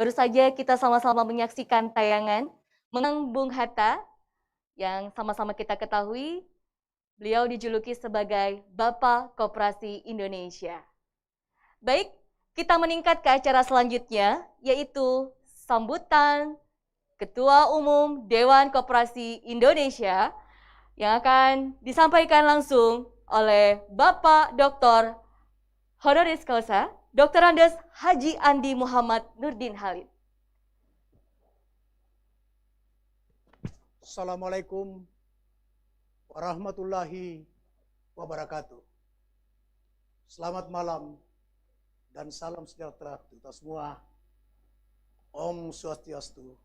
baru saja kita sama-sama menyaksikan tayangan mengenang Bung Hatta yang sama-sama kita ketahui beliau dijuluki sebagai Bapak Koperasi Indonesia. Baik, kita meningkat ke acara selanjutnya, yaitu sambutan Ketua Umum Dewan Koperasi Indonesia yang akan disampaikan langsung oleh Bapak Dr. Honoris Causa, Dr. Andes Haji Andi Muhammad Nurdin Halid. Assalamualaikum warahmatullahi wabarakatuh. Selamat malam dan salam sejahtera untuk kita semua. Om Swastiastu,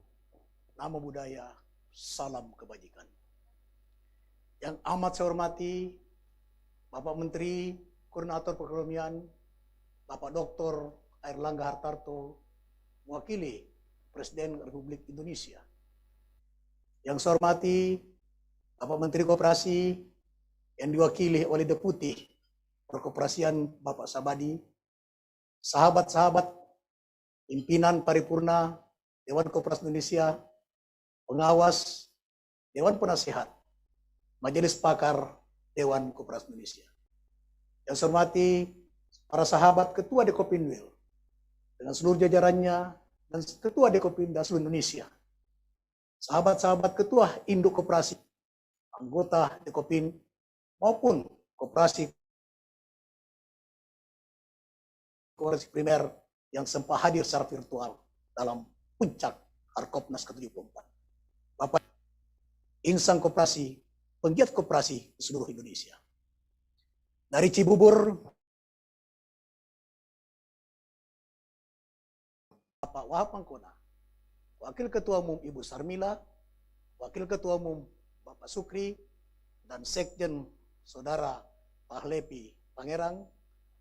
Namo Buddhaya, salam kebajikan. Yang amat saya hormati Bapak Menteri Koordinator Perekonomian, Bapak Dr. Airlangga Hartarto, mewakili Presiden Republik Indonesia. Yang saya hormati Bapak Menteri Koperasi yang diwakili oleh Deputi Perkoperasian Bapak Sabadi, sahabat-sahabat pimpinan paripurna Dewan Koperasi Indonesia, pengawas, Dewan Penasehat, Majelis Pakar Dewan Koperasi Indonesia. Yang saya hormati para sahabat Ketua Dekopinwil dengan seluruh jajarannya dan Ketua Dekopinda seluruh Indonesia, sahabat-sahabat Ketua Induk Koperasi, anggota Dekopin maupun koperasi primer yang sempat hadir secara virtual dalam puncak Harkopnas ke-74. Bapak insan koperasi, penggiat koperasi di seluruh Indonesia. Dari Cibubur, Bapak Wahab Mangkona, Wakil Ketua Umum Ibu Sarmila, Wakil Ketua Umum Bapak Sukri, dan Sekjen Saudara Pak Lepi Pangerang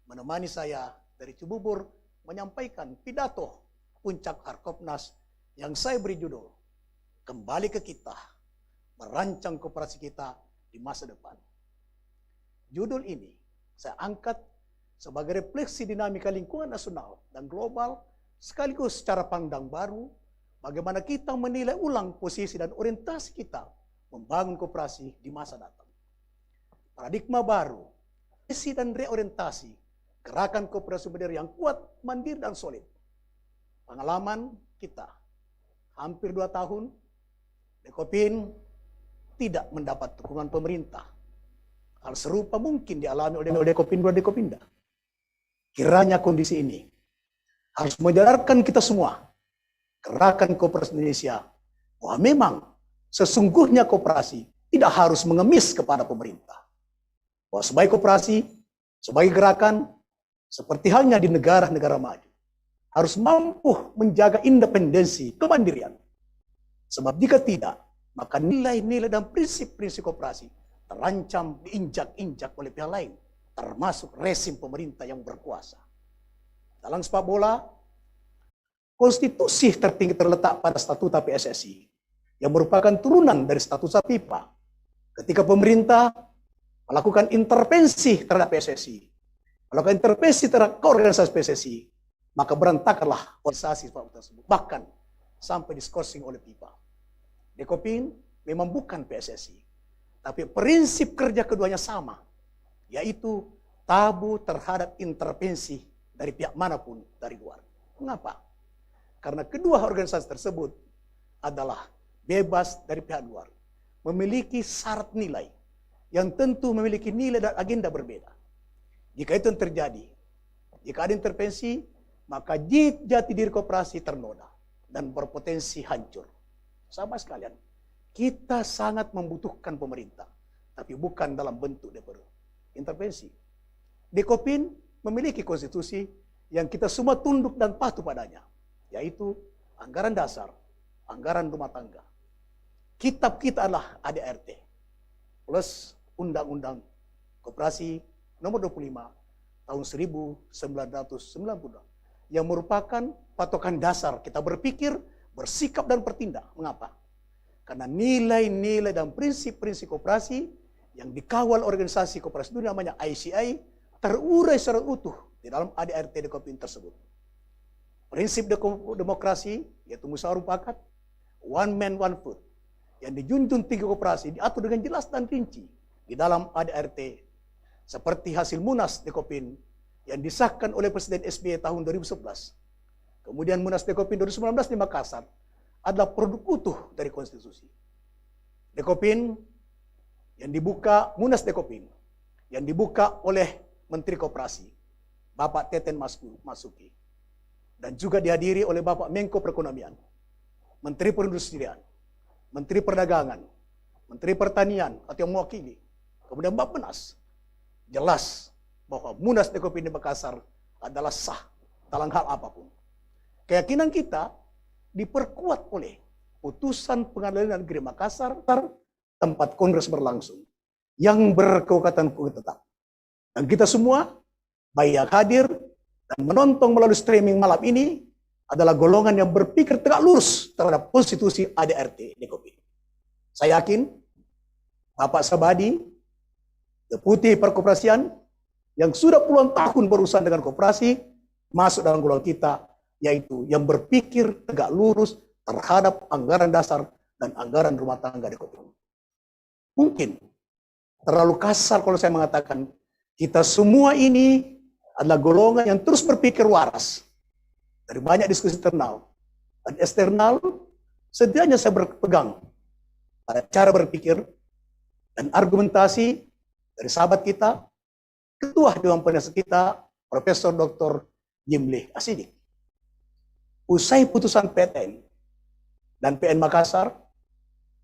menemani saya dari Cibubur menyampaikan pidato puncak Harkopnas yang saya beri judul Kembali ke Kita, Merancang Koperasi Kita di Masa Depan. Judul ini saya angkat sebagai refleksi dinamika lingkungan nasional dan global sekaligus cara pandang baru bagaimana kita menilai ulang posisi dan orientasi kita membangun koperasi di masa datang. Paradigma baru, visi dan reorientasi gerakan koperasi modern yang kuat, mandiri, dan solid. Pengalaman kita, hampir 2 tahun, Dekopin tidak mendapat dukungan pemerintah. Hal serupa mungkin dialami oleh Dekopin dan Dekopinda. Kiranya kondisi ini harus menyadarkan kita semua, gerakan koperasi Indonesia, bahwa memang sesungguhnya koperasi tidak harus mengemis kepada pemerintah. Bahwa sebagai koperasi, sebagai gerakan, seperti halnya di negara-negara maju, harus mampu menjaga independensi, kemandirian. Sebab jika tidak, maka nilai-nilai dan prinsip-prinsip koperasi terancam diinjak-injak oleh pihak lain, termasuk rezim pemerintah yang berkuasa. Dalam sepak bola, konstitusi tertinggi terletak pada statuta PSSI, yang merupakan turunan dari statuta FIFA. Ketika pemerintah melakukan intervensi terhadap PSSI, melakukan intervensi terhadap organisasi PSSI, maka berantakanlah organisasi tersebut. Bahkan sampai diskorsing oleh FIFA. Dekopin memang bukan PSSI, tapi prinsip kerja keduanya sama, yaitu tabu terhadap intervensi dari pihak manapun dari luar. Mengapa? Karena kedua organisasi tersebut adalah bebas dari pihak luar, memiliki syarat nilai yang tentu memiliki nilai dan agenda berbeda. Jika itu yang terjadi, jika ada intervensi, maka jati diri koperasi ternoda dan berpotensi hancur. Sahabat sekalian, kita sangat membutuhkan pemerintah, tapi bukan dalam bentuk intervensi. Dekopin memiliki konstitusi yang kita semua tunduk dan patuh padanya, yaitu anggaran dasar, anggaran rumah tangga. Kitab kita adalah ADART plus Undang-Undang Koperasi nomor 25 tahun 1990 yang merupakan patokan dasar kita berpikir, bersikap dan bertindak. Mengapa? Karena nilai-nilai dan prinsip-prinsip koperasi yang dikawal organisasi koperasi dunia namanya ICI terurai secara utuh di dalam ADART Dekopin tersebut. Prinsip demokrasi yaitu musyawarah mufakat, one man one vote, yang dijunjung tinggi koperasi diatur dengan jelas dan rinci di dalam ADART seperti hasil Munas Dekopin yang disahkan oleh Presiden SBY tahun 2011. Kemudian Munas Dekopin 2019 di Makassar adalah produk utuh dari konstitusi. Dekopin yang dibuka, Munas Dekopin yang dibuka oleh Menteri Koperasi, Bapak Teten Masuki, dan juga dihadiri oleh Bapak Menko Perekonomian, Menteri Perindustrian, Menteri Perdagangan, Menteri Pertanian atau yang mewakili, kemudian Bappenas. Jelas bahwa Munas Dekopin di Makassar adalah sah dalam hal apapun. Keyakinan kita diperkuat oleh putusan Pengadilan Negeri Makassar tempat kongres berlangsung yang berkekuatan hukum tetap. Dan kita semua, baik yang hadir dan menonton melalui streaming malam ini, adalah golongan yang berpikir tegak lurus terhadap konstitusi ADART Dekopin. Saya yakin Bapak Sabadi, Deputi Perkoperasian, yang sudah puluhan tahun berurusan dengan koperasi, masuk dalam golongan kita, yaitu yang berpikir tegak lurus terhadap anggaran dasar dan anggaran rumah tangga Dekopin. Mungkin terlalu kasar kalau saya mengatakan kita semua ini adalah golongan yang terus berpikir waras. Dari banyak diskusi internal dan eksternal, setidaknya saya berpegang pada cara berpikir dan argumentasi dari sahabat kita, Ketua Dewan Penasihat kita, Profesor Dr. Jimli Asidik. Usai putusan PTN dan PN Makassar,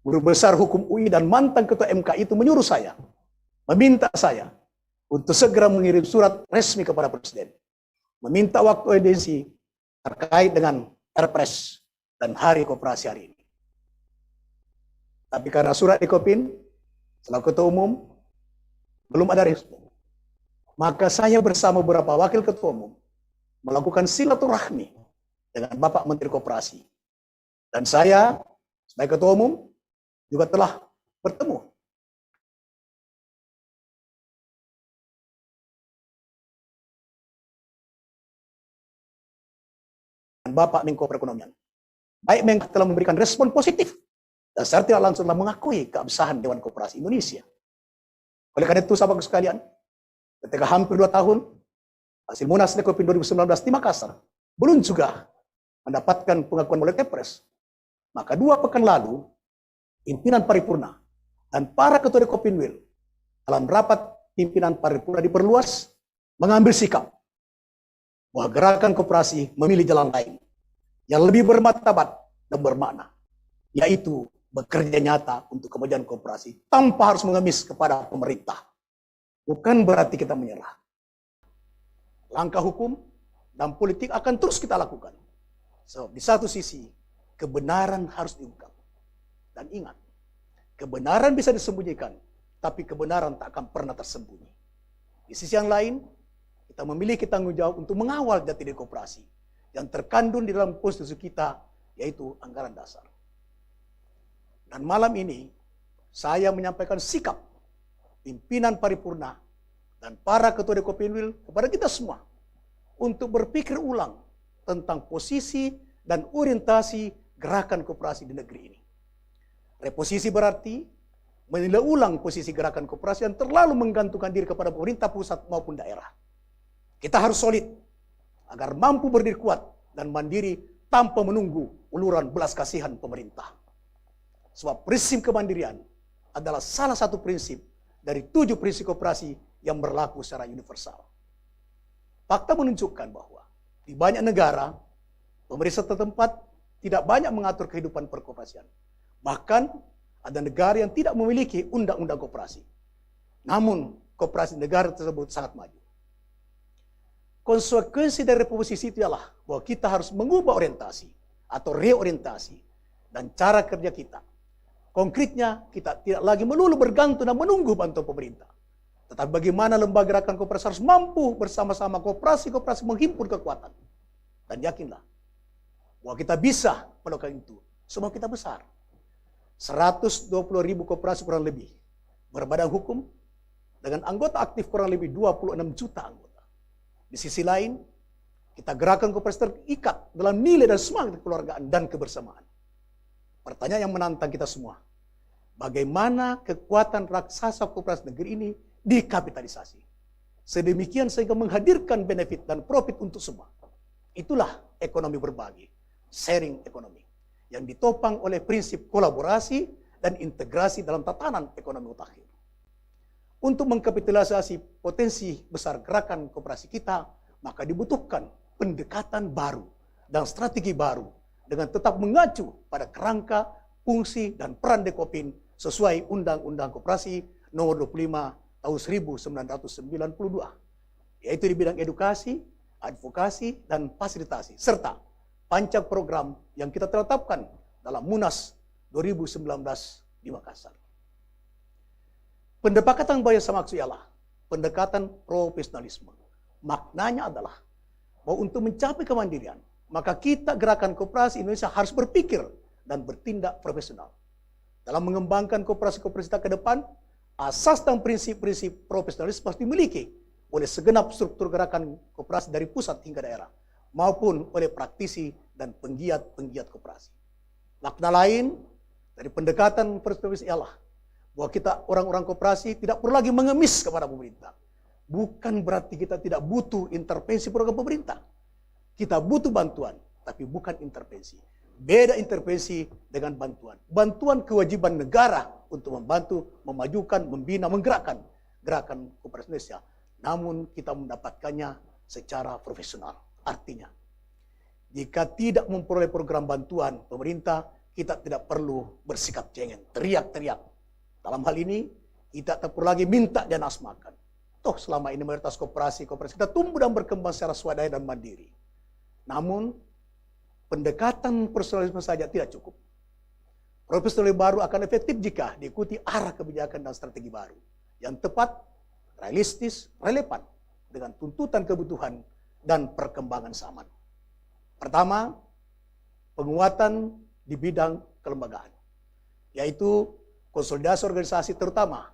Guru Besar Hukum UI dan mantan Ketua MK itu menyuruh saya, meminta saya untuk segera mengirim surat resmi kepada Presiden, meminta waktu audiensi terkait dengan Perpres dan Hari Koperasi hari ini. Tapi karena surat Dekopin selaku Ketua Umum belum ada respon, maka saya bersama beberapa wakil Ketua Umum melakukan silaturahmi dengan Bapak Menteri Koperasi. Dan saya sebagai Ketua Umum juga telah bertemu dengan Bapak Menko Perekonomian. Baik Menko telah memberikan respon positif dan secara tidak langsung telah mengakui keabsahan Dewan Koperasi Indonesia. Oleh karena itu, sahabat sekalian, ketika hampir 2 tahun hasil Munas Dekopin 2019 di Makassar belum juga mendapatkan pengakuan oleh Kepres, maka 2 pekan lalu pimpinan paripurna dan para ketua Dekopinwil dalam rapat pimpinan paripurna diperluas mengambil sikap bahwa gerakan koperasi memilih jalan lain yang lebih bermartabat dan bermakna, yaitu bekerja nyata untuk kemajuan koperasi tanpa harus mengemis kepada pemerintah. Bukan berarti kita menyerah. Langkah hukum dan politik akan terus kita lakukan. So, di satu sisi, kebenaran harus diungkap. Dan ingat, kebenaran bisa disembunyikan, tapi kebenaran tak akan pernah tersembunyi. Di sisi yang lain, kita memiliki tanggung jawab untuk mengawal jati diri koperasi yang terkandung di dalam konstitusi kita, yaitu anggaran dasar. Dan malam ini, saya menyampaikan sikap pimpinan paripurna dan para ketua Dekopinwil kepada kita semua untuk berpikir ulang tentang posisi dan orientasi gerakan koperasi di negeri ini. Reposisi berarti menilai ulang posisi gerakan koperasi yang terlalu menggantungkan diri kepada pemerintah pusat maupun daerah. Kita harus solid agar mampu berdiri kuat dan mandiri tanpa menunggu uluran belas kasihan pemerintah. Sebab prinsip kemandirian adalah salah satu prinsip dari 7 prinsip koperasi yang berlaku secara universal. Fakta menunjukkan bahwa di banyak negara, pemerintah setempat tidak banyak mengatur kehidupan perkoperasian. Bahkan ada negara yang tidak memiliki undang-undang koperasi. Namun, koperasi negara tersebut sangat maju. Konsekuensi dari reposisi itu ialah bahwa kita harus mengubah orientasi atau reorientasi dan cara kerja kita. Konkretnya, kita tidak lagi melulu bergantung dan menunggu bantuan pemerintah. Tetapi bagaimana lembaga gerakan koperasi harus mampu bersama-sama koperasi-koperasi menghimpun kekuatan. Dan yakinlah, bahwa kita bisa melakukan itu. Semua kita besar. 120.000 koperasi kurang lebih berbadan hukum dengan anggota aktif kurang lebih 26 juta anggota. Di sisi lain, kita gerakan koperasi terikat dalam nilai dan semangat kekeluargaan dan kebersamaan. Pertanyaan yang menantang kita semua, bagaimana kekuatan raksasa koperasi negeri ini dikapitalisasi sedemikian sehingga menghadirkan benefit dan profit untuk semua. Itulah ekonomi berbagi, sharing ekonomi, yang ditopang oleh prinsip kolaborasi dan integrasi dalam tatanan ekonomi mutakhir. Untuk mengkapitalisasi potensi besar gerakan koperasi kita, maka dibutuhkan pendekatan baru dan strategi baru dengan tetap mengacu pada kerangka, fungsi, dan peran Dekopin sesuai Undang-Undang Koperasi Nomor 25 tahun 1992, yaitu di bidang edukasi, advokasi, dan fasilitasi, serta pancak program yang kita tetapkan dalam Munas 2019 di Makassar. Pendekatan bersama ialah pendekatan profesionalisme. Maknanya adalah bahwa untuk mencapai kemandirian, maka kita gerakan koperasi Indonesia harus berpikir dan bertindak profesional. Dalam mengembangkan koperasi-koperasi kita ke depan, asas dan prinsip-prinsip profesionalisme harus dimiliki oleh segenap struktur gerakan koperasi dari pusat hingga daerah, maupun oleh praktisi dan penggiat-penggiat koperasi. Makna lain dari pendekatan profesionalisme ialah bahwa kita orang-orang koperasi tidak perlu lagi mengemis kepada pemerintah. Bukan berarti kita tidak butuh intervensi program pemerintah. Kita butuh bantuan, tapi bukan intervensi. Beda intervensi dengan bantuan. Bantuan kewajiban negara untuk membantu, memajukan, membina, menggerakkan gerakan koperasi Indonesia. Namun kita mendapatkannya secara profesional. Artinya, jika tidak memperoleh program bantuan pemerintah, kita tidak perlu bersikap cengeng, teriak-teriak. Dalam hal ini, kita tak perlu lagi minta dan asmakan. Toh selama ini mayoritas koperasi kita tumbuh dan berkembang secara swadaya dan mandiri. Namun, pendekatan profesionalisme saja tidak cukup. Profesionalisme baru akan efektif jika diikuti arah kebijakan dan strategi baru yang tepat, realistis, relevan dengan tuntutan kebutuhan dan perkembangan zaman. Pertama, penguatan di bidang kelembagaan, yaitu konsolidasi organisasi terutama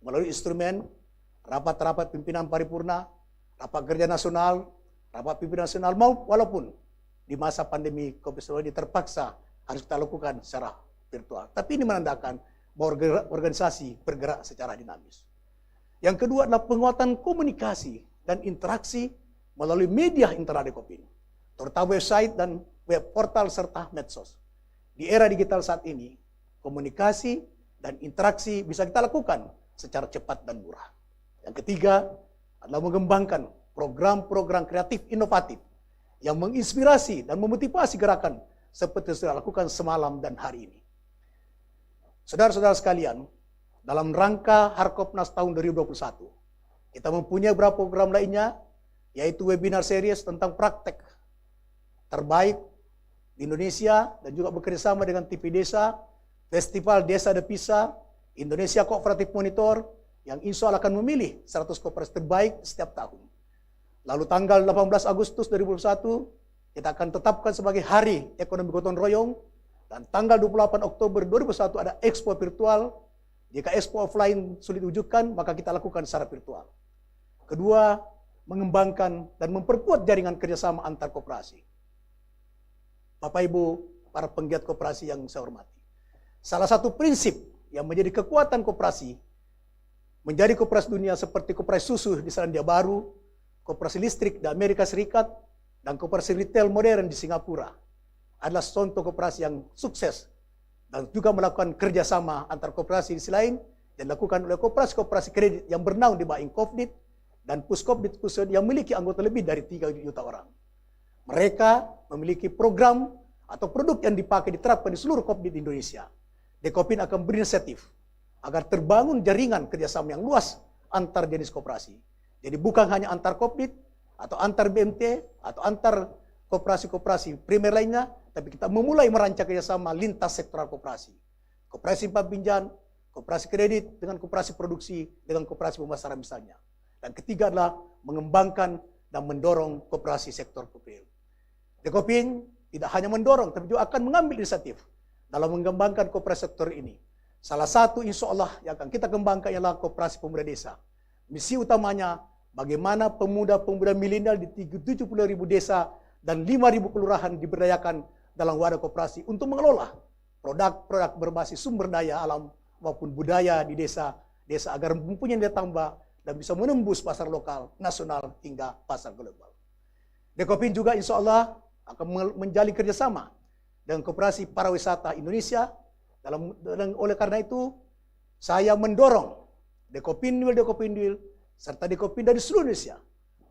melalui instrumen rapat-rapat pimpinan paripurna, rapat kerja nasional, rapat pimpinan nasional, walaupun di masa pandemi COVID-19 ini terpaksa harus kita lakukan secara virtual. Tapi ini menandakan bahwa organisasi bergerak secara dinamis. Yang kedua adalah penguatan komunikasi dan interaksi melalui media internal Dekopin, terutama website dan web portal serta medsos. Di era digital saat ini, komunikasi dan interaksi bisa kita lakukan secara cepat dan murah. Yang ketiga adalah mengembangkan program-program kreatif inovatif yang menginspirasi dan memotivasi gerakan seperti yang sudah lakukan semalam dan hari ini. Saudara-saudara sekalian, dalam rangka Harkopnas tahun 2021, kita mempunyai beberapa program lainnya, yaitu webinar series tentang praktek terbaik di Indonesia dan juga bekerjasama dengan TV Desa, Festival Desa Devisa, Indonesia Cooperative Monitor, yang insya Allah akan memilih 100 koperasi terbaik setiap tahun. Lalu tanggal 18 Agustus 2021, kita akan tetapkan sebagai Hari Ekonomi Gotong Royong, dan tanggal 28 Oktober 2021 ada Expo virtual. Jika Expo offline sulit diwujudkan, maka kita lakukan secara virtual. Kedua, mengembangkan dan memperkuat jaringan kerjasama antar koperasi. Bapak Ibu, para penggiat koperasi yang saya hormati, salah satu prinsip yang menjadi kekuatan koperasi, menjadi koperasi dunia seperti koperasi susu di Selandia Baru, koperasi listrik di Amerika Serikat, dan koperasi retail modern di Singapura, adalah contoh koperasi yang sukses dan juga melakukan kerjasama antar koperasi di sisi lain, dan dilakukan oleh koperasi-koperasi kredit yang bernaung di bawah Inkofdit, dan Puskopdit Pusat yang memiliki anggota lebih dari 3 juta orang. Mereka memiliki program atau produk yang dipakai diterapkan di seluruh Kopdit Indonesia. Dekopin akan berinisiatif agar terbangun jaringan kerjasama yang luas antar jenis koperasi. Jadi bukan hanya antar Kopdit atau antar BMT atau antar koperasi-koperasi primer lainnya, tapi kita memulai merancang kerjasama lintas sektoral koperasi. Koperasi simpan pinjam, koperasi kredit dengan koperasi produksi, dengan koperasi pemasaran misalnya. Dan ketiga adalah mengembangkan dan mendorong koperasi sektor real. Dekopin tidak hanya mendorong, tapi juga akan mengambil inisiatif dalam mengembangkan koperasi sektor ini. Salah satu insya Allah yang akan kita kembangkan ialah koperasi pemuda desa. Misi utamanya bagaimana pemuda-pemuda milenial di 70.000 desa dan 5.000 kelurahan diberdayakan dalam wadah koperasi untuk mengelola produk-produk berbasis sumber daya alam maupun budaya di desa agar mempunyai nilai tambah dan bisa menembus pasar lokal, nasional, hingga pasar global. Dekopin juga insya Allah akan menjalin kerjasama dengan Koperasi Pariwisata Indonesia. Dan oleh karena itu, saya mendorong Dekopinwil, serta Dekopin dari seluruh Indonesia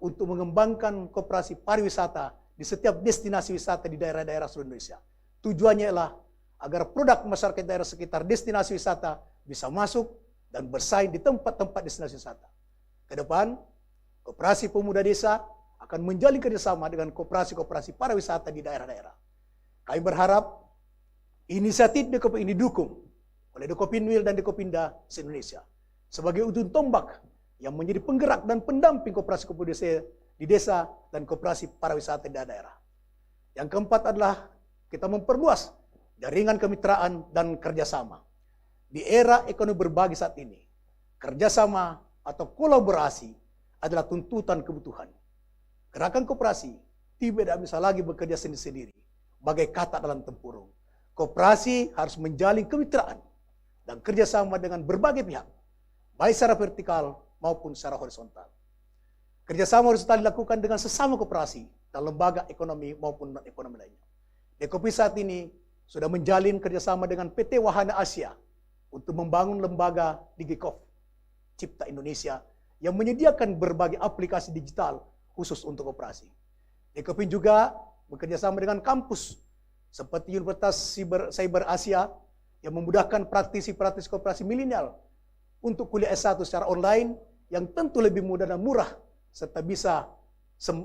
untuk mengembangkan koperasi pariwisata di setiap destinasi wisata di daerah-daerah seluruh Indonesia. Tujuannya adalah agar produk masyarakat daerah sekitar destinasi wisata bisa masuk dan bersaing di tempat-tempat destinasi wisata. Ke depan, Koperasi Pemuda Desa akan menjalin kerjasama dengan koperasi-koperasi pariwisata di daerah-daerah. Kami berharap inisiatif Dekopin ini didukung oleh Dekopinwil dan Dekopinda se-Indonesia sebagai ujung tombak yang menjadi penggerak dan pendamping koperasi di desa dan koperasi pariwisata di daerah. Yang keempat adalah kita memperluas jaringan kemitraan dan kerjasama. Di era ekonomi berbagi saat ini, kerjasama atau kolaborasi adalah tuntutan kebutuhan. Gerakan koperasi tidak bisa lagi bekerja sendiri-sendiri, bagai kata dalam tempurung. Koperasi harus menjalin kemitraan dan kerjasama dengan berbagai pihak, baik secara vertikal maupun secara horizontal. Kerjasama horizontal dilakukan dengan sesama koperasi dan lembaga ekonomi maupun non-ekonomi lainnya. Dekopin saat ini sudah menjalin kerjasama dengan PT Wahana Asia untuk membangun lembaga Digikop Cipta Indonesia yang menyediakan berbagai aplikasi digital khusus untuk koperasi. Dekopin juga bekerjasama dengan kampus seperti Universitas Cyber Asia yang memudahkan praktisi-praktisi koperasi milenial untuk kuliah S1 secara online yang tentu lebih mudah dan murah serta bisa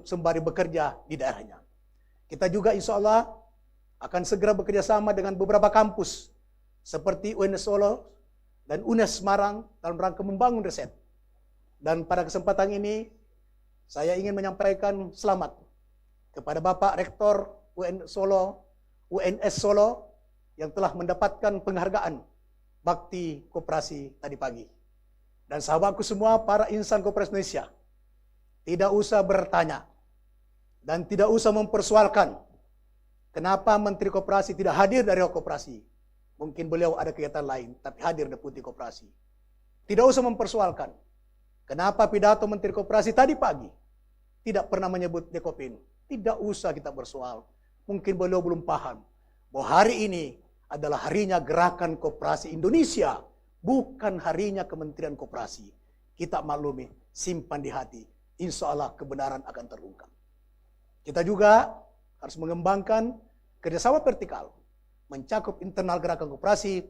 sembari bekerja di daerahnya. Kita juga insya Allah akan segera bekerjasama dengan beberapa kampus seperti UNS Solo dan UNES Semarang dalam rangka membangun riset. Dan pada kesempatan ini saya ingin menyampaikan selamat kepada Bapak Rektor UNS Solo yang telah mendapatkan penghargaan bakti koperasi tadi pagi. Dan sahabatku semua, para insan koperasi Indonesia, tidak usah bertanya dan tidak usah mempersoalkan kenapa Menteri Koperasi tidak hadir dari koperasi. Mungkin beliau ada kegiatan lain, tapi hadir deputi koperasi. Tidak usah mempersoalkan kenapa pidato Menteri Koperasi tadi pagi tidak pernah menyebut Dekopin. Tidak usah kita bersoal. Mungkin beliau belum paham bahwa hari ini adalah harinya Gerakan Koperasi Indonesia, bukan harinya Kementerian Koperasi. Kita maklumi, simpan di hati. Insya Allah kebenaran akan terungkap. Kita juga harus mengembangkan kerjasama vertikal, mencakup internal gerakan koperasi,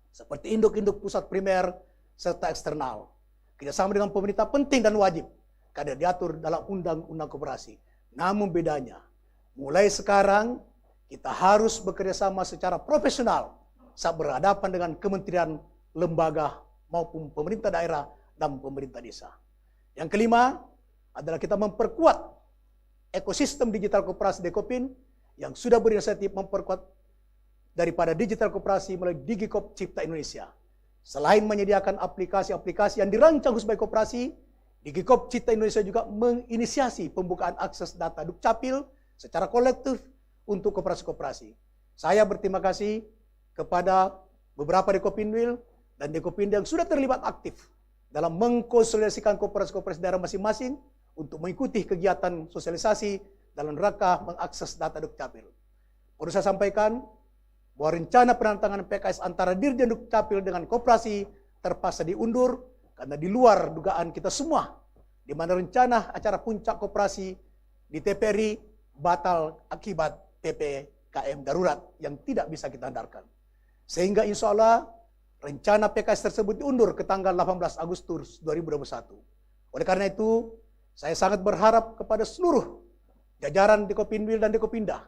seperti induk-induk pusat primer, serta eksternal. Kerjasama dengan pemerintah penting dan wajib, karena diatur dalam undang-undang koperasi. Namun bedanya, mulai sekarang kita harus bekerjasama secara profesional saat berhadapan dengan kementerian, lembaga, maupun pemerintah daerah dan pemerintah desa. Yang kelima adalah kita memperkuat ekosistem digital koperasi Dekopin yang sudah berinisiatif memperkuat daripada digital koperasi melalui Digikop Cipta Indonesia. Selain menyediakan aplikasi-aplikasi yang dirancang khusus bagi koperasi, Digikop Cipta Indonesia juga menginisiasi pembukaan akses data Dukcapil secara kolektif untuk koperasi-koperasi. Saya berterima kasih kepada beberapa Dekopinwil dan Dekopinda yang sudah terlibat aktif dalam mengkonsolidasikan koperasi-koperasi daerah masing-masing untuk mengikuti kegiatan sosialisasi dalam rangka mengakses data Dukcapil. Perlu saya sampaikan bahwa rencana penandatanganan PKS antara Dirjen Dukcapil dengan koperasi terpaksa diundur karena di luar dugaan kita semua, di mana rencana acara puncak koperasi di TPRI batal akibat PPKM darurat yang tidak bisa kita hindarkan. Sehingga insya Allah rencana PKS tersebut diundur ke tanggal 18 Agustus 2021. Oleh karena itu, saya sangat berharap kepada seluruh jajaran Dekopinwil dan Dekopindah,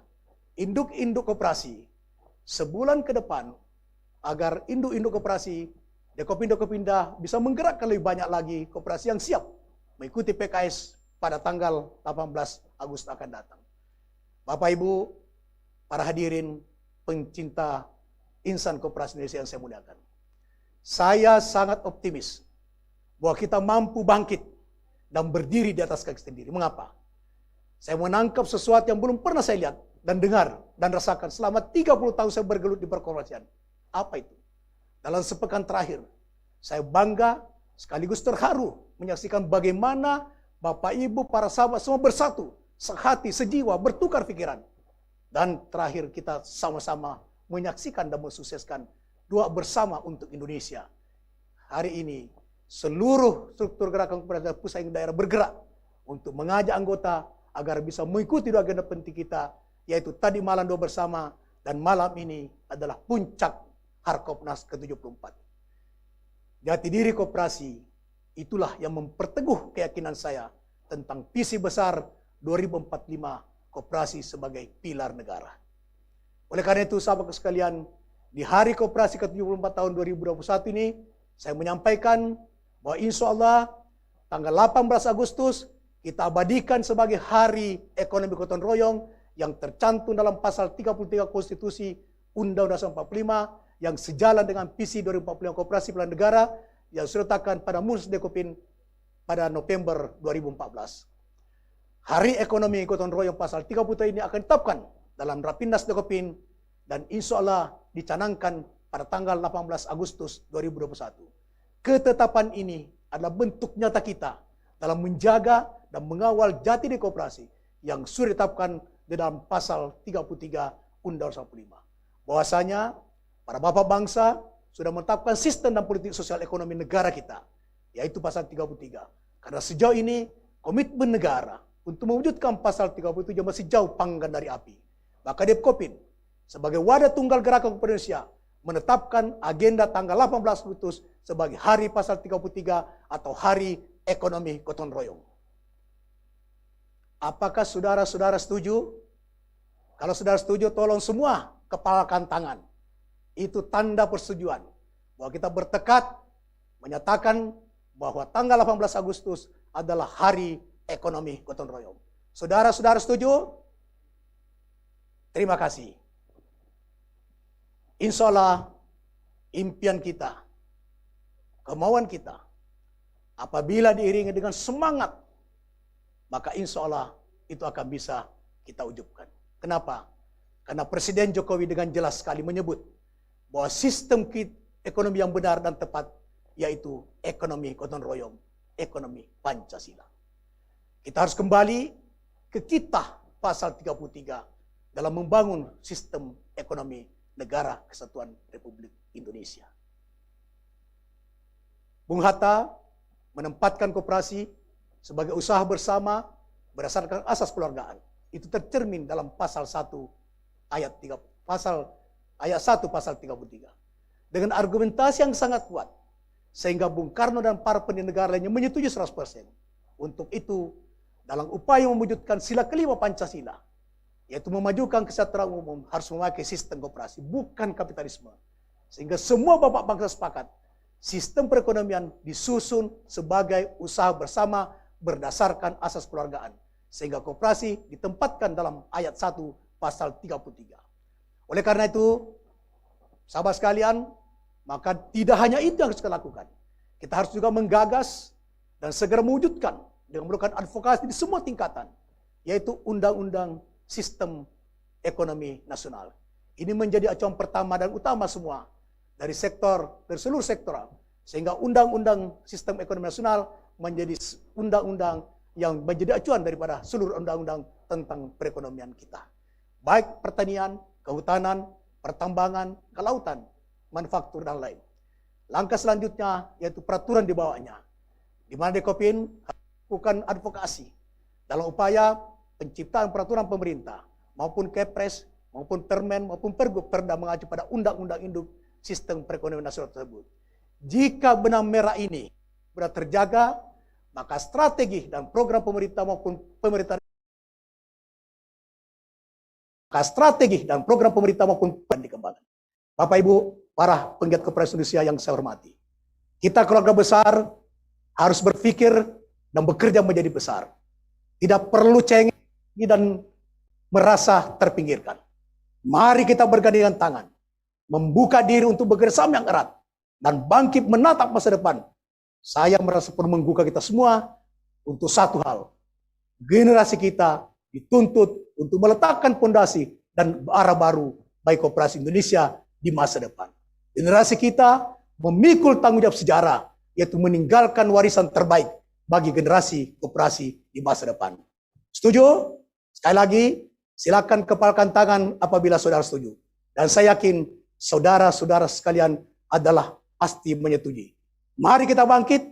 induk-induk koperasi, sebulan ke depan, agar induk-induk koperasi, Dekopindah bisa menggerakkan lebih banyak lagi koperasi yang siap mengikuti PKS pada tanggal 18 Agustus akan datang. Bapak Ibu, para hadirin pencinta insan koperasi Indonesia yang saya muliakan. Saya sangat optimis bahwa kita mampu bangkit dan berdiri di atas kaki sendiri. Mengapa? Saya menangkap sesuatu yang belum pernah saya lihat dan dengar dan rasakan selama 30 tahun saya bergelut di perkoperasian. Apa itu? Dalam sepekan terakhir, saya bangga sekaligus terharu menyaksikan bagaimana Bapak Ibu, para sahabat semua bersatu, sehati, sejiwa, bertukar pikiran. Dan terakhir kita sama-sama menyaksikan dan mensukseskan doa bersama untuk Indonesia. Hari ini seluruh struktur gerakan koperasi pusat hingga daerah bergerak untuk mengajak anggota agar bisa mengikuti dua agenda penting kita, yaitu tadi malam doa bersama dan malam ini adalah puncak Harkopnas ke-74. Jati diri koperasi itulah yang memperteguh keyakinan saya tentang visi besar 2045 koperasi sebagai pilar negara. Oleh karena itu, sahabat sekalian, di hari koperasi ke-74 tahun 2021 ini, saya menyampaikan bahwa insya Allah tanggal 18 Agustus kita abadikan sebagai Hari Ekonomi Gotong Royong yang tercantum dalam pasal 33 Konstitusi Undang-Undang 45 yang sejalan dengan visi 2045 koperasi pilar negara yang sudah diletakkan pada Munas Dekopin pada November 2014. Hari Ekonomi Gotong Royong pasal 33 ini akan ditetapkan dalam Rapimnas Dekopin dan insya Allah dicanangkan pada tanggal 18 Agustus 2021. Ketetapan ini adalah bentuk nyata kita dalam menjaga dan mengawal jati diri koperasi yang sudah ditetapkan di dalam pasal 33 Undang-Undang 45. Bahwasanya para bapak bangsa sudah menetapkan sistem dan politik sosial ekonomi negara kita, yaitu pasal 33. Karena sejauh ini komitmen negara untuk mewujudkan pasal 37 masih jauh panggang dari api. Maka Dekopin sebagai wadah tunggal gerakan koperasi Indonesia menetapkan agenda tanggal 18 Agustus sebagai hari pasal 33 atau Hari Ekonomi Gotong Royong. Apakah saudara-saudara setuju? Kalau saudara setuju, tolong semua kepalakan tangan. Itu tanda persetujuan bahwa kita bertekad menyatakan bahwa tanggal 18 Agustus adalah Hari Ekonomi Gotong Royong. Saudara-saudara setuju? Terima kasih. Insya Allah impian kita, kemauan kita, apabila diiringi dengan semangat, maka insya Allah itu akan bisa kita wujudkan. Kenapa? Karena Presiden Jokowi dengan jelas sekali menyebut bahwa sistem ekonomi yang benar dan tepat yaitu ekonomi gotong royong, ekonomi Pancasila. Kita harus kembali ke kita pasal 33 dalam membangun sistem ekonomi negara kesatuan Republik Indonesia. Bung Hatta menempatkan koperasi sebagai usaha bersama berdasarkan asas kekeluargaan. Itu tercermin dalam pasal 1 ayat 3 ayat 1 pasal 33. Dengan argumentasi yang sangat kuat sehingga Bung Karno dan para pendiri negara lainnya menyetujui 100%. Untuk itu, dalam upaya mewujudkan sila kelima Pancasila, yaitu memajukan kesejahteraan umum, harus memakai sistem koperasi, bukan kapitalisme. Sehingga semua bapak bangsa sepakat, sistem perekonomian disusun sebagai usaha bersama berdasarkan asas kekeluargaan. Sehingga koperasi ditempatkan dalam ayat 1 pasal 33. Oleh karena itu, sahabat sekalian, maka tidak hanya itu yang harus kita lakukan. Kita harus juga menggagas dan segera mewujudkan dengan melakukan advokasi di semua tingkatan, yaitu Undang-Undang Sistem Ekonomi Nasional. Ini menjadi acuan pertama dan utama semua dari seluruh sektoral, sehingga Undang-Undang Sistem Ekonomi Nasional menjadi undang-undang yang menjadi acuan daripada seluruh undang-undang tentang perekonomian kita. Baik pertanian, kehutanan, pertambangan, kelautan, manufaktur, dan lain. Langkah selanjutnya yaitu peraturan di bawahnya, di mana Dekopin melakukan advokasi dalam upaya penciptaan peraturan pemerintah maupun Kepres, maupun Permen, maupun Pergub Perda mengacu pada Undang-Undang Induk Sistem Perekonomian Nasional tersebut. Jika benang merah ini benar terjaga, maka strategi dan program pemerintah maupun pemerintah dikembangkan. Bapak Ibu, para penggiat Koperasi Indonesia yang saya hormati, kita keluarga besar harus berpikir dan bekerja menjadi besar. Tidak perlu cengeng dan merasa terpinggirkan. Mari kita bergandengan tangan, membuka diri untuk bekerjasama yang erat, dan bangkit menatap masa depan. Saya merasa perlu menggugah kita semua untuk satu hal. Generasi kita dituntut untuk meletakkan fondasi dan arah baru bagi Koperasi Indonesia di masa depan. Generasi kita memikul tanggung jawab sejarah, yaitu meninggalkan warisan terbaik bagi generasi koperasi di masa depan. Setuju? Sekali lagi, silakan kepalkan tangan apabila saudara setuju. Dan saya yakin saudara-saudara sekalian adalah pasti menyetujui. Mari kita bangkit,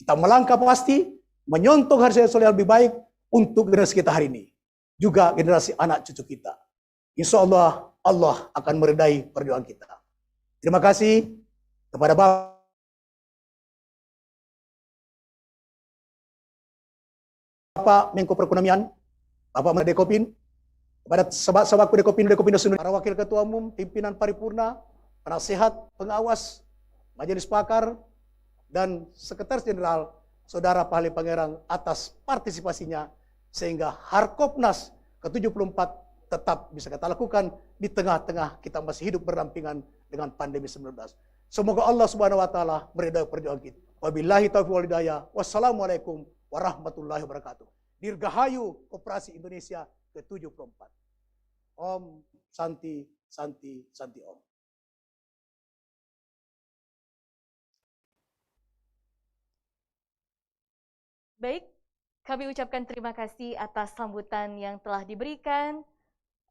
kita melangkah pasti, menyontoh hari yang lebih baik untuk generasi kita hari ini. Juga generasi anak cucu kita. Insya Allah, Allah akan meridai perjuangan kita. Terima kasih kepada Bapak Menko Perekonomian, Bapak Menteri Dekopin, kepada sahabat-sahabatku Dekopin para Wakil Ketua Umum, pimpinan paripurna, penasehat, pengawas, majelis pakar, dan Sekretaris Jenderal Saudara Pak Halil Pangerang atas partisipasinya sehingga Harkopnas ke-74 tetap bisa kita lakukan di tengah-tengah kita masih hidup berdampingan dengan pandemi 19. Semoga Allah Subhanahu wa taala meridai perjuangan kita. Wabillahi taufiq wal hidayah. Wassalamualaikum warahmatullahi wabarakatuh. Dirgahayu Koperasi Indonesia ke-74. Om Santi Santi Santi Om. Baik, kami ucapkan terima kasih atas sambutan yang telah diberikan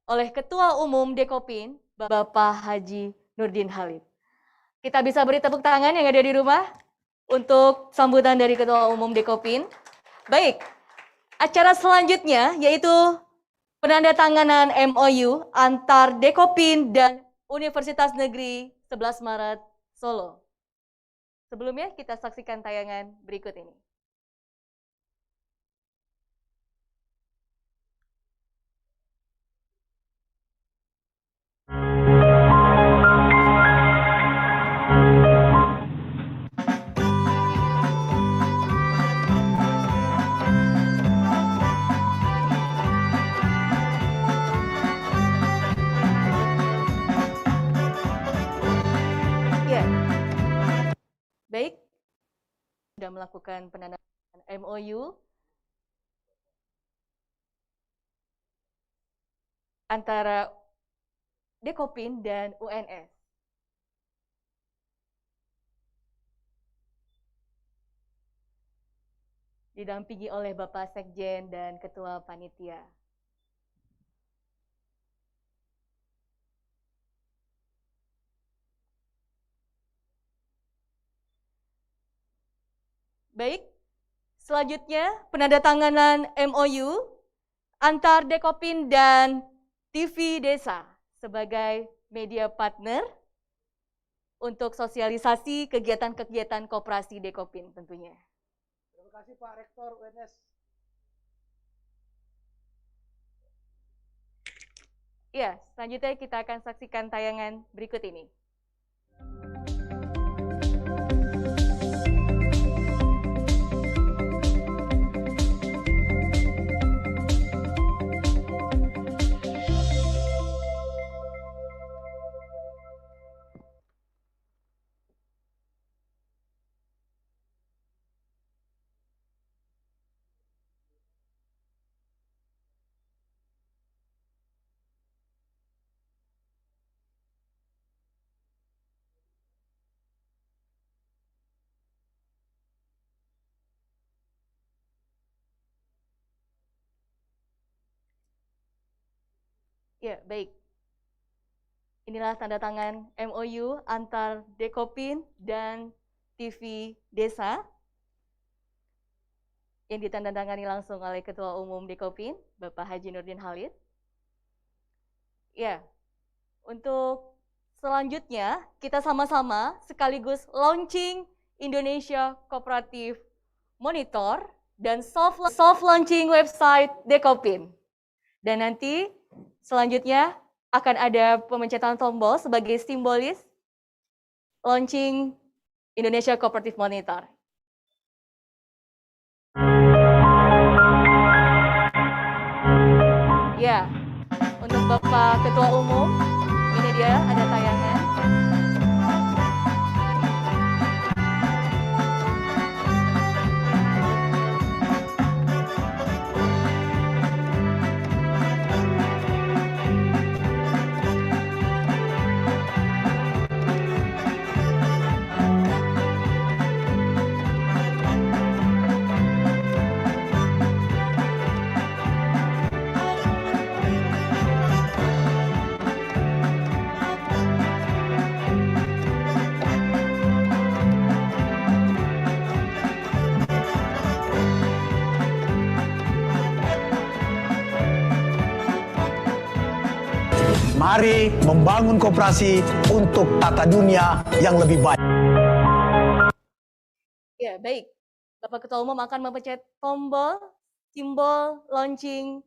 oleh Ketua Umum Dekopin, Bapak Haji Nurdin Halid. Kita bisa beri tepuk tangan yang ada di rumah untuk sambutan dari Ketua Umum Dekopin. Baik, acara selanjutnya yaitu penandatanganan MOU antar Dekopin dan Universitas Negeri 11 Maret Solo. Sebelumnya kita saksikan tayangan berikut ini. Baik, sudah melakukan penandatanganan MOU antara Dekopin dan UNS. Didampingi oleh Bapak Sekjen dan Ketua Panitia. Baik, selanjutnya penandatanganan MOU antar Dekopin dan TV Desa sebagai media partner untuk sosialisasi kegiatan-kegiatan koperasi Dekopin tentunya. Terima kasih Pak Rektor UNS. Ya, selanjutnya kita akan saksikan tayangan berikut ini. Ya, baik. Inilah tanda tangan MOU antar Dekopin dan TV Desa. yang ditandatangani langsung oleh Ketua Umum Dekopin, Bapak Haji Nurdin Halid. Ya, untuk selanjutnya kita sama-sama sekaligus launching Indonesia Cooperative Monitor dan soft launching website Dekopin. Dan nanti selanjutnya akan ada pemencatan tombol sebagai simbolis launching Indonesia Cooperative Monitor. Ya, untuk Bapak Ketua Umum, ini dia ada tayangan. Mari membangun koperasi untuk tata dunia yang lebih baik. Ya, baik. Bapak Ketua Umum akan mempencet tombol simbol launching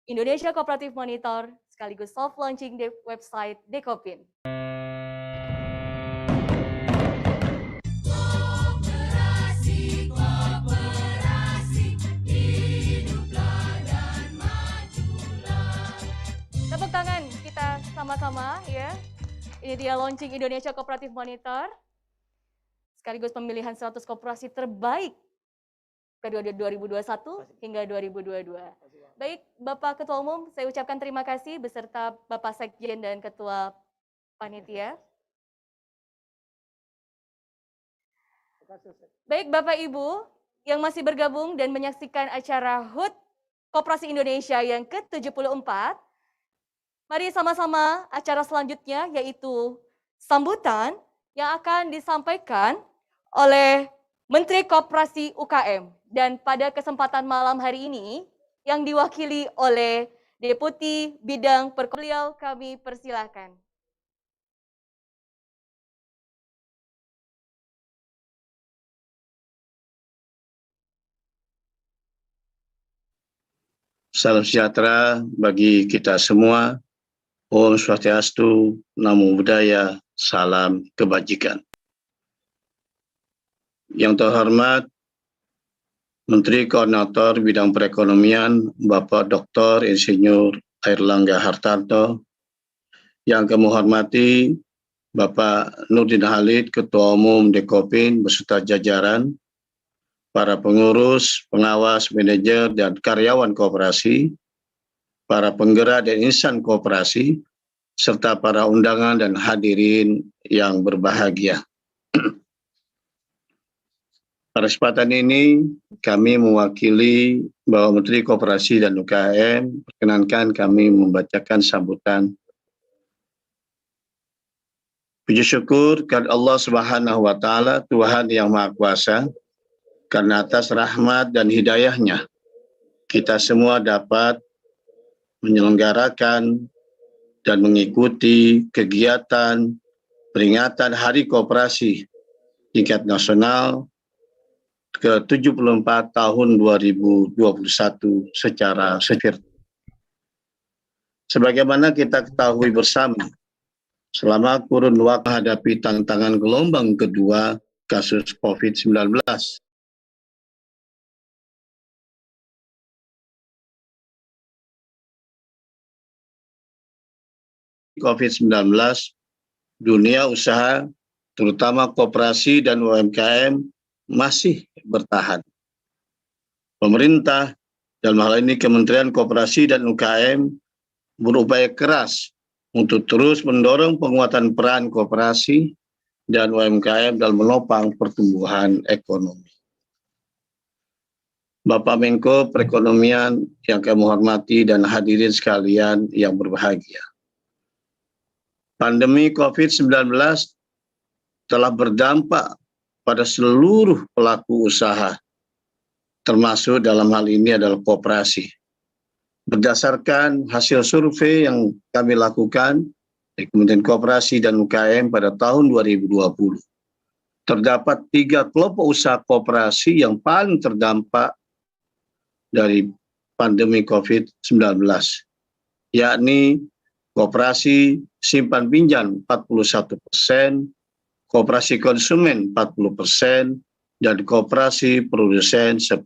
Indonesia Cooperative Monitor sekaligus soft launching di website Dekopin. Tepuk tangan kita sama-sama ya. Ini dia launching Indonesia Cooperative Monitor sekaligus pemilihan 100 koperasi terbaik periode 2021 hingga 2022. Baik, Bapak Ketua Umum, saya ucapkan terima kasih beserta Bapak Sekjen dan Ketua Panitia. Baik, Bapak Ibu yang masih bergabung dan menyaksikan acara HUT Koperasi Indonesia yang ke-74, mari sama-sama acara selanjutnya yaitu sambutan yang akan disampaikan oleh Menteri Koperasi UKM. Dan pada kesempatan malam hari ini yang diwakili oleh Deputi Bidang Beliau kami persilakan. Salam sejahtera bagi kita semua. Om Swastiastu, Namo Buddhaya, salam kebajikan. Yang terhormat Menteri Koordinator Bidang Perekonomian Bapak Dr. Insinyur Airlangga Hartarto, yang kami hormati Bapak Nurdin Halid, Ketua Umum Dekopin beserta jajaran, para pengurus, pengawas, manajer, dan karyawan koperasi, para penggerak dan insan koperasi, serta para undangan dan hadirin yang berbahagia. Pada kesempatan ini, kami mewakili Bapak Menteri Koperasi dan UKM, perkenankan kami membacakan sambutan. Puji syukur kepada Allah Subhanahu wa Ta'ala, Tuhan yang Maha Kuasa, karena atas rahmat dan hidayahnya, kita semua dapat menyelenggarakan dan mengikuti kegiatan peringatan Hari Koperasi tingkat nasional ke-74 tahun 2021 secara virtual. Sebagaimana kita ketahui bersama, selama kurun waktu menghadapi tantangan gelombang kedua kasus COVID-19, dunia usaha, terutama koperasi dan UMKM, masih bertahan. Pemerintah, dalam hal ini Kementerian Koperasi dan UKM, berupaya keras untuk terus mendorong penguatan peran koperasi dan UMKM dalam menopang pertumbuhan ekonomi. Bapak Menko Perekonomian yang kami hormati dan hadirin sekalian yang berbahagia. Pandemi COVID-19 telah berdampak pada seluruh pelaku usaha, termasuk dalam hal ini adalah koperasi. Berdasarkan hasil survei yang kami lakukan di Kementerian Koperasi dan UKM pada tahun 2020, terdapat 3 kelompok usaha koperasi yang paling terdampak dari pandemi COVID-19, yakni koperasi simpan pinjam 41%, koperasi konsumen 40%, dan koperasi produsen 10%.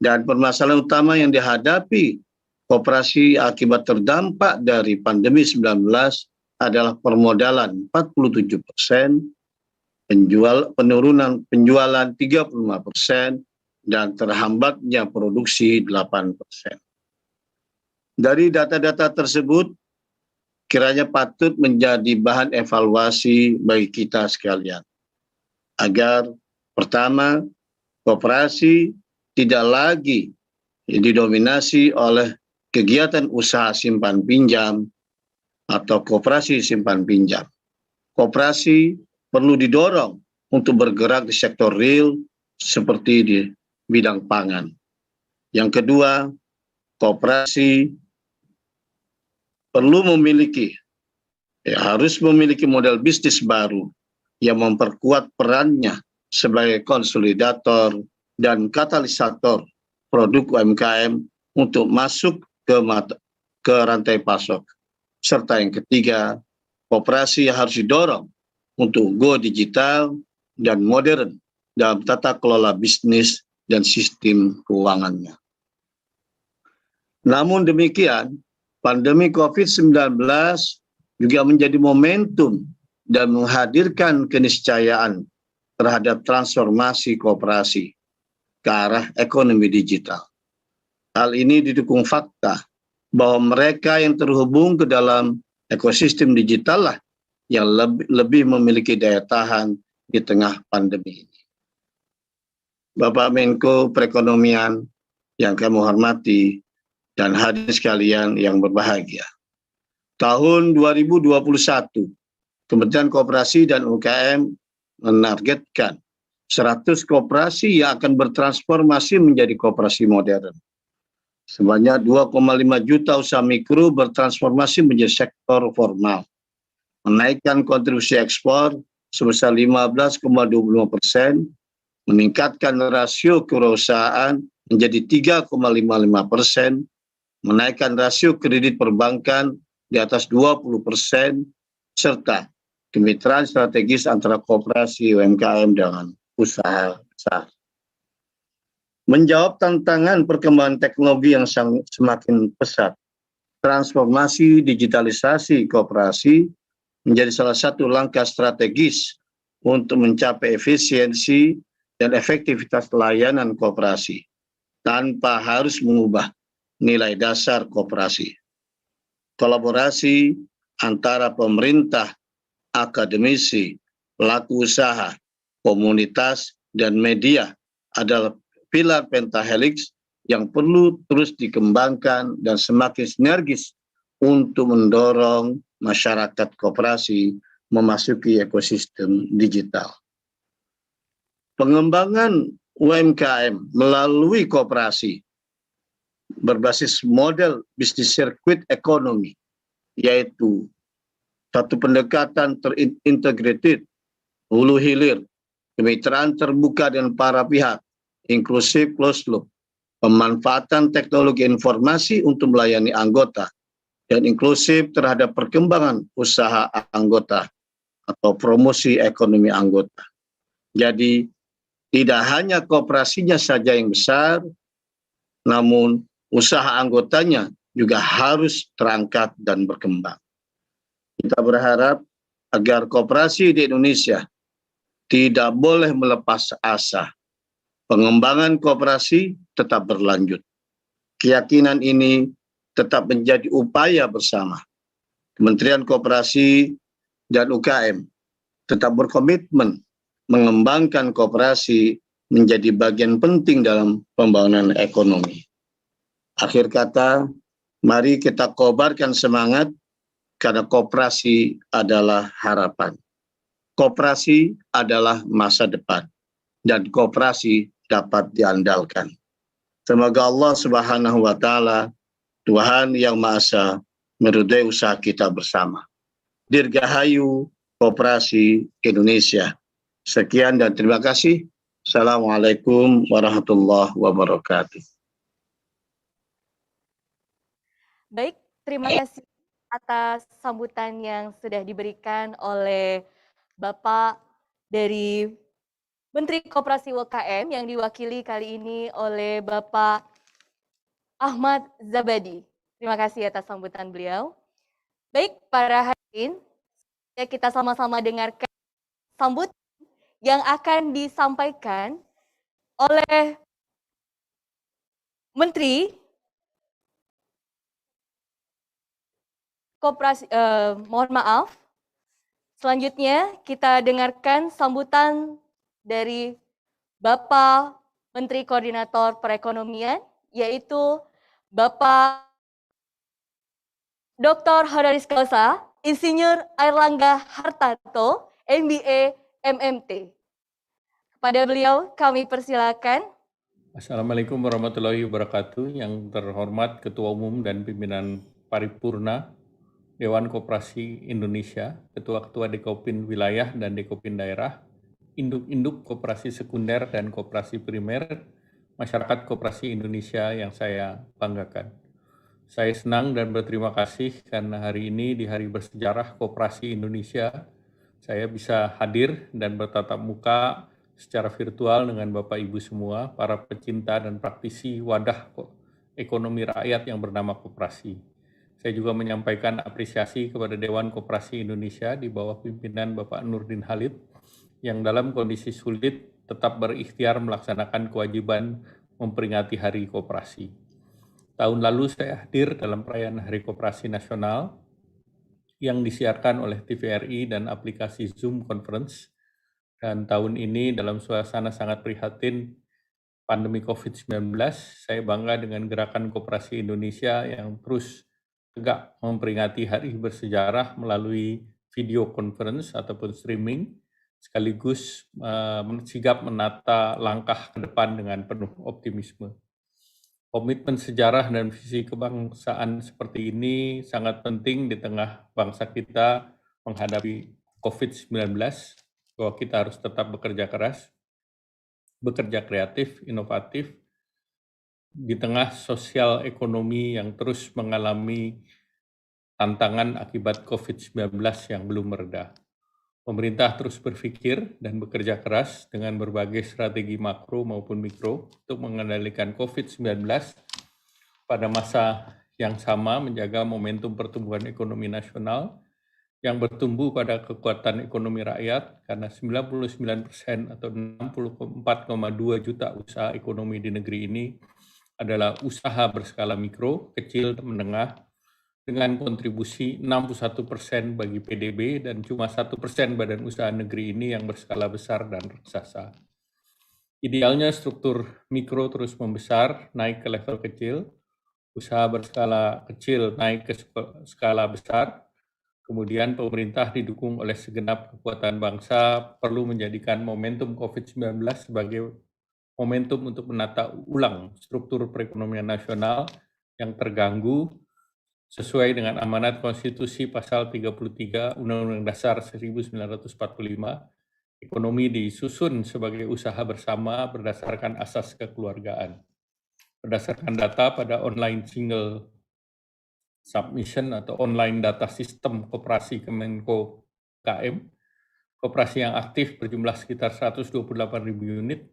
Dan permasalahan utama yang dihadapi koperasi akibat terdampak dari pandemi 19 adalah permodalan 47%, penurunan penjualan 35%, dan terhambatnya produksi 8%. Dari data-data tersebut, kiranya patut menjadi bahan evaluasi bagi kita sekalian. Agar pertama, koperasi tidak lagi didominasi oleh kegiatan usaha simpan pinjam atau koperasi simpan pinjam. Koperasi perlu didorong untuk bergerak di sektor real seperti di bidang pangan. Yang kedua, koperasi harus memiliki model bisnis baru yang memperkuat perannya sebagai konsolidator dan katalisator produk UMKM untuk masuk ke rantai pasok. Serta yang ketiga, koperasi harus didorong untuk go digital dan modern dalam tata kelola bisnis dan sistem keuangannya. Namun demikian, pandemi COVID-19 juga menjadi momentum dan menghadirkan keniscayaan terhadap transformasi koperasi ke arah ekonomi digital. Hal ini didukung fakta bahwa mereka yang terhubung ke dalam ekosistem digital lah yang lebih memiliki daya tahan di tengah pandemi ini. Bapak Menko Perekonomian yang kami hormati dan hadirin sekalian yang berbahagia. Tahun 2021, Kementerian Koperasi dan UKM menargetkan 100 koperasi yang akan bertransformasi menjadi koperasi modern. Sebanyak 2,5 juta usaha mikro bertransformasi menjadi sektor formal. Menaikkan kontribusi ekspor sebesar 15,25%, meningkatkan rasio kewirausahaan menjadi 3,55%, menaikkan rasio kredit perbankan di atas 20%, serta kemitraan strategis antara koperasi UMKM dengan usaha besar. Menjawab tantangan perkembangan teknologi yang semakin pesat, transformasi digitalisasi koperasi menjadi salah satu langkah strategis untuk mencapai efisiensi dan efektivitas layanan koperasi tanpa harus mengubah nilai dasar koperasi. Kolaborasi antara pemerintah, akademisi, pelaku usaha, komunitas, dan media adalah pilar pentahelix yang perlu terus dikembangkan dan semakin sinergis untuk mendorong masyarakat koperasi memasuki ekosistem digital. Pengembangan UMKM melalui koperasi berbasis model bisnis sirkuit ekonomi, yaitu satu pendekatan terintegrated, hulu hilir, kemitraan terbuka dengan para pihak, inklusif closed loop, pemanfaatan teknologi informasi untuk melayani anggota, dan inklusif terhadap perkembangan usaha anggota atau promosi ekonomi anggota. Jadi tidak hanya koperasinya saja yang besar, namun usaha anggotanya juga harus terangkat dan berkembang. Kita berharap agar koperasi di Indonesia tidak boleh melepas asa. Pengembangan koperasi tetap berlanjut. Keyakinan ini tetap menjadi upaya bersama. Kementerian Koperasi dan UKM tetap berkomitmen mengembangkan koperasi menjadi bagian penting dalam pembangunan ekonomi. Akhir kata, mari kita kobarkan semangat karena koperasi adalah harapan. Koperasi adalah masa depan dan koperasi dapat diandalkan. Semoga Allah Subhanahu wa Ta'ala, Tuhan yang Maha Esa, meridai usaha kita bersama. Dirgahayu Koperasi Indonesia. Sekian dan terima kasih. Assalamualaikum warahmatullahi wabarakatuh. Baik, terima kasih atas sambutan yang sudah diberikan oleh Bapak dari Menteri Koperasi UKM yang diwakili kali ini oleh Bapak Ahmad Zabadi. Terima kasih atas sambutan beliau. Baik, para hadirin, ya kita sama-sama dengarkan sambutan yang akan disampaikan oleh Menteri Koperasi, mohon maaf. Selanjutnya kita dengarkan sambutan dari Bapak Menteri Koordinator Perekonomian, yaitu Bapak Dr. Honoris Causa, Insinyur Airlangga Hartarto, MBA, MMT. Kepada beliau kami persilakan. Assalamualaikum warahmatullahi wabarakatuh. Yang terhormat Ketua Umum dan Pimpinan Paripurna Dewan Koperasi Indonesia, Ketua-Ketua Dekopin Wilayah dan Dekopin Daerah, induk-induk koperasi sekunder dan koperasi primer, masyarakat koperasi Indonesia yang saya banggakan. Saya senang dan berterima kasih karena hari ini di Hari Bersejarah Koperasi Indonesia, saya bisa hadir dan bertatap muka secara virtual dengan Bapak Ibu semua, para pecinta dan praktisi wadah ekonomi rakyat yang bernama koperasi. Saya juga menyampaikan apresiasi kepada Dewan Koperasi Indonesia di bawah pimpinan Bapak Nurdin Halid yang dalam kondisi sulit tetap berikhtiar melaksanakan kewajiban memperingati Hari Koperasi. Tahun lalu saya hadir dalam perayaan Hari Koperasi Nasional yang disiarkan oleh TVRI dan aplikasi Zoom Conference. Dan tahun ini dalam suasana sangat prihatin pandemi COVID-19, saya bangga dengan gerakan Koperasi Indonesia yang terus tegak memperingati Hari Bersejarah melalui video conference ataupun streaming, sekaligus sigap menata langkah ke depan dengan penuh optimisme. Komitmen sejarah dan visi kebangsaan seperti ini sangat penting di tengah bangsa kita menghadapi COVID-19, bahwa kita harus tetap bekerja keras, bekerja kreatif, inovatif, di tengah sosial ekonomi yang terus mengalami tantangan akibat COVID-19 yang belum mereda. Pemerintah terus berpikir dan bekerja keras dengan berbagai strategi makro maupun mikro untuk mengendalikan COVID-19 pada masa yang sama menjaga momentum pertumbuhan ekonomi nasional yang bertumbuh pada kekuatan ekonomi rakyat karena 99% atau 64,2 juta usaha ekonomi di negeri ini adalah usaha berskala mikro, kecil, menengah, dengan kontribusi 61% bagi PDB dan cuma 1% badan usaha negeri ini yang berskala besar dan raksasa. Idealnya struktur mikro terus membesar, naik ke level kecil, usaha berskala kecil naik ke skala besar, kemudian pemerintah didukung oleh segenap kekuatan bangsa perlu menjadikan momentum COVID-19 sebagai momentum untuk menata ulang struktur perekonomian nasional yang terganggu sesuai dengan amanat konstitusi pasal 33 Undang-Undang Dasar 1945, ekonomi disusun sebagai usaha bersama berdasarkan asas kekeluargaan. Berdasarkan data pada online single submission atau online data sistem koperasi Kemenko KM, koperasi yang aktif berjumlah sekitar 128.000 unit,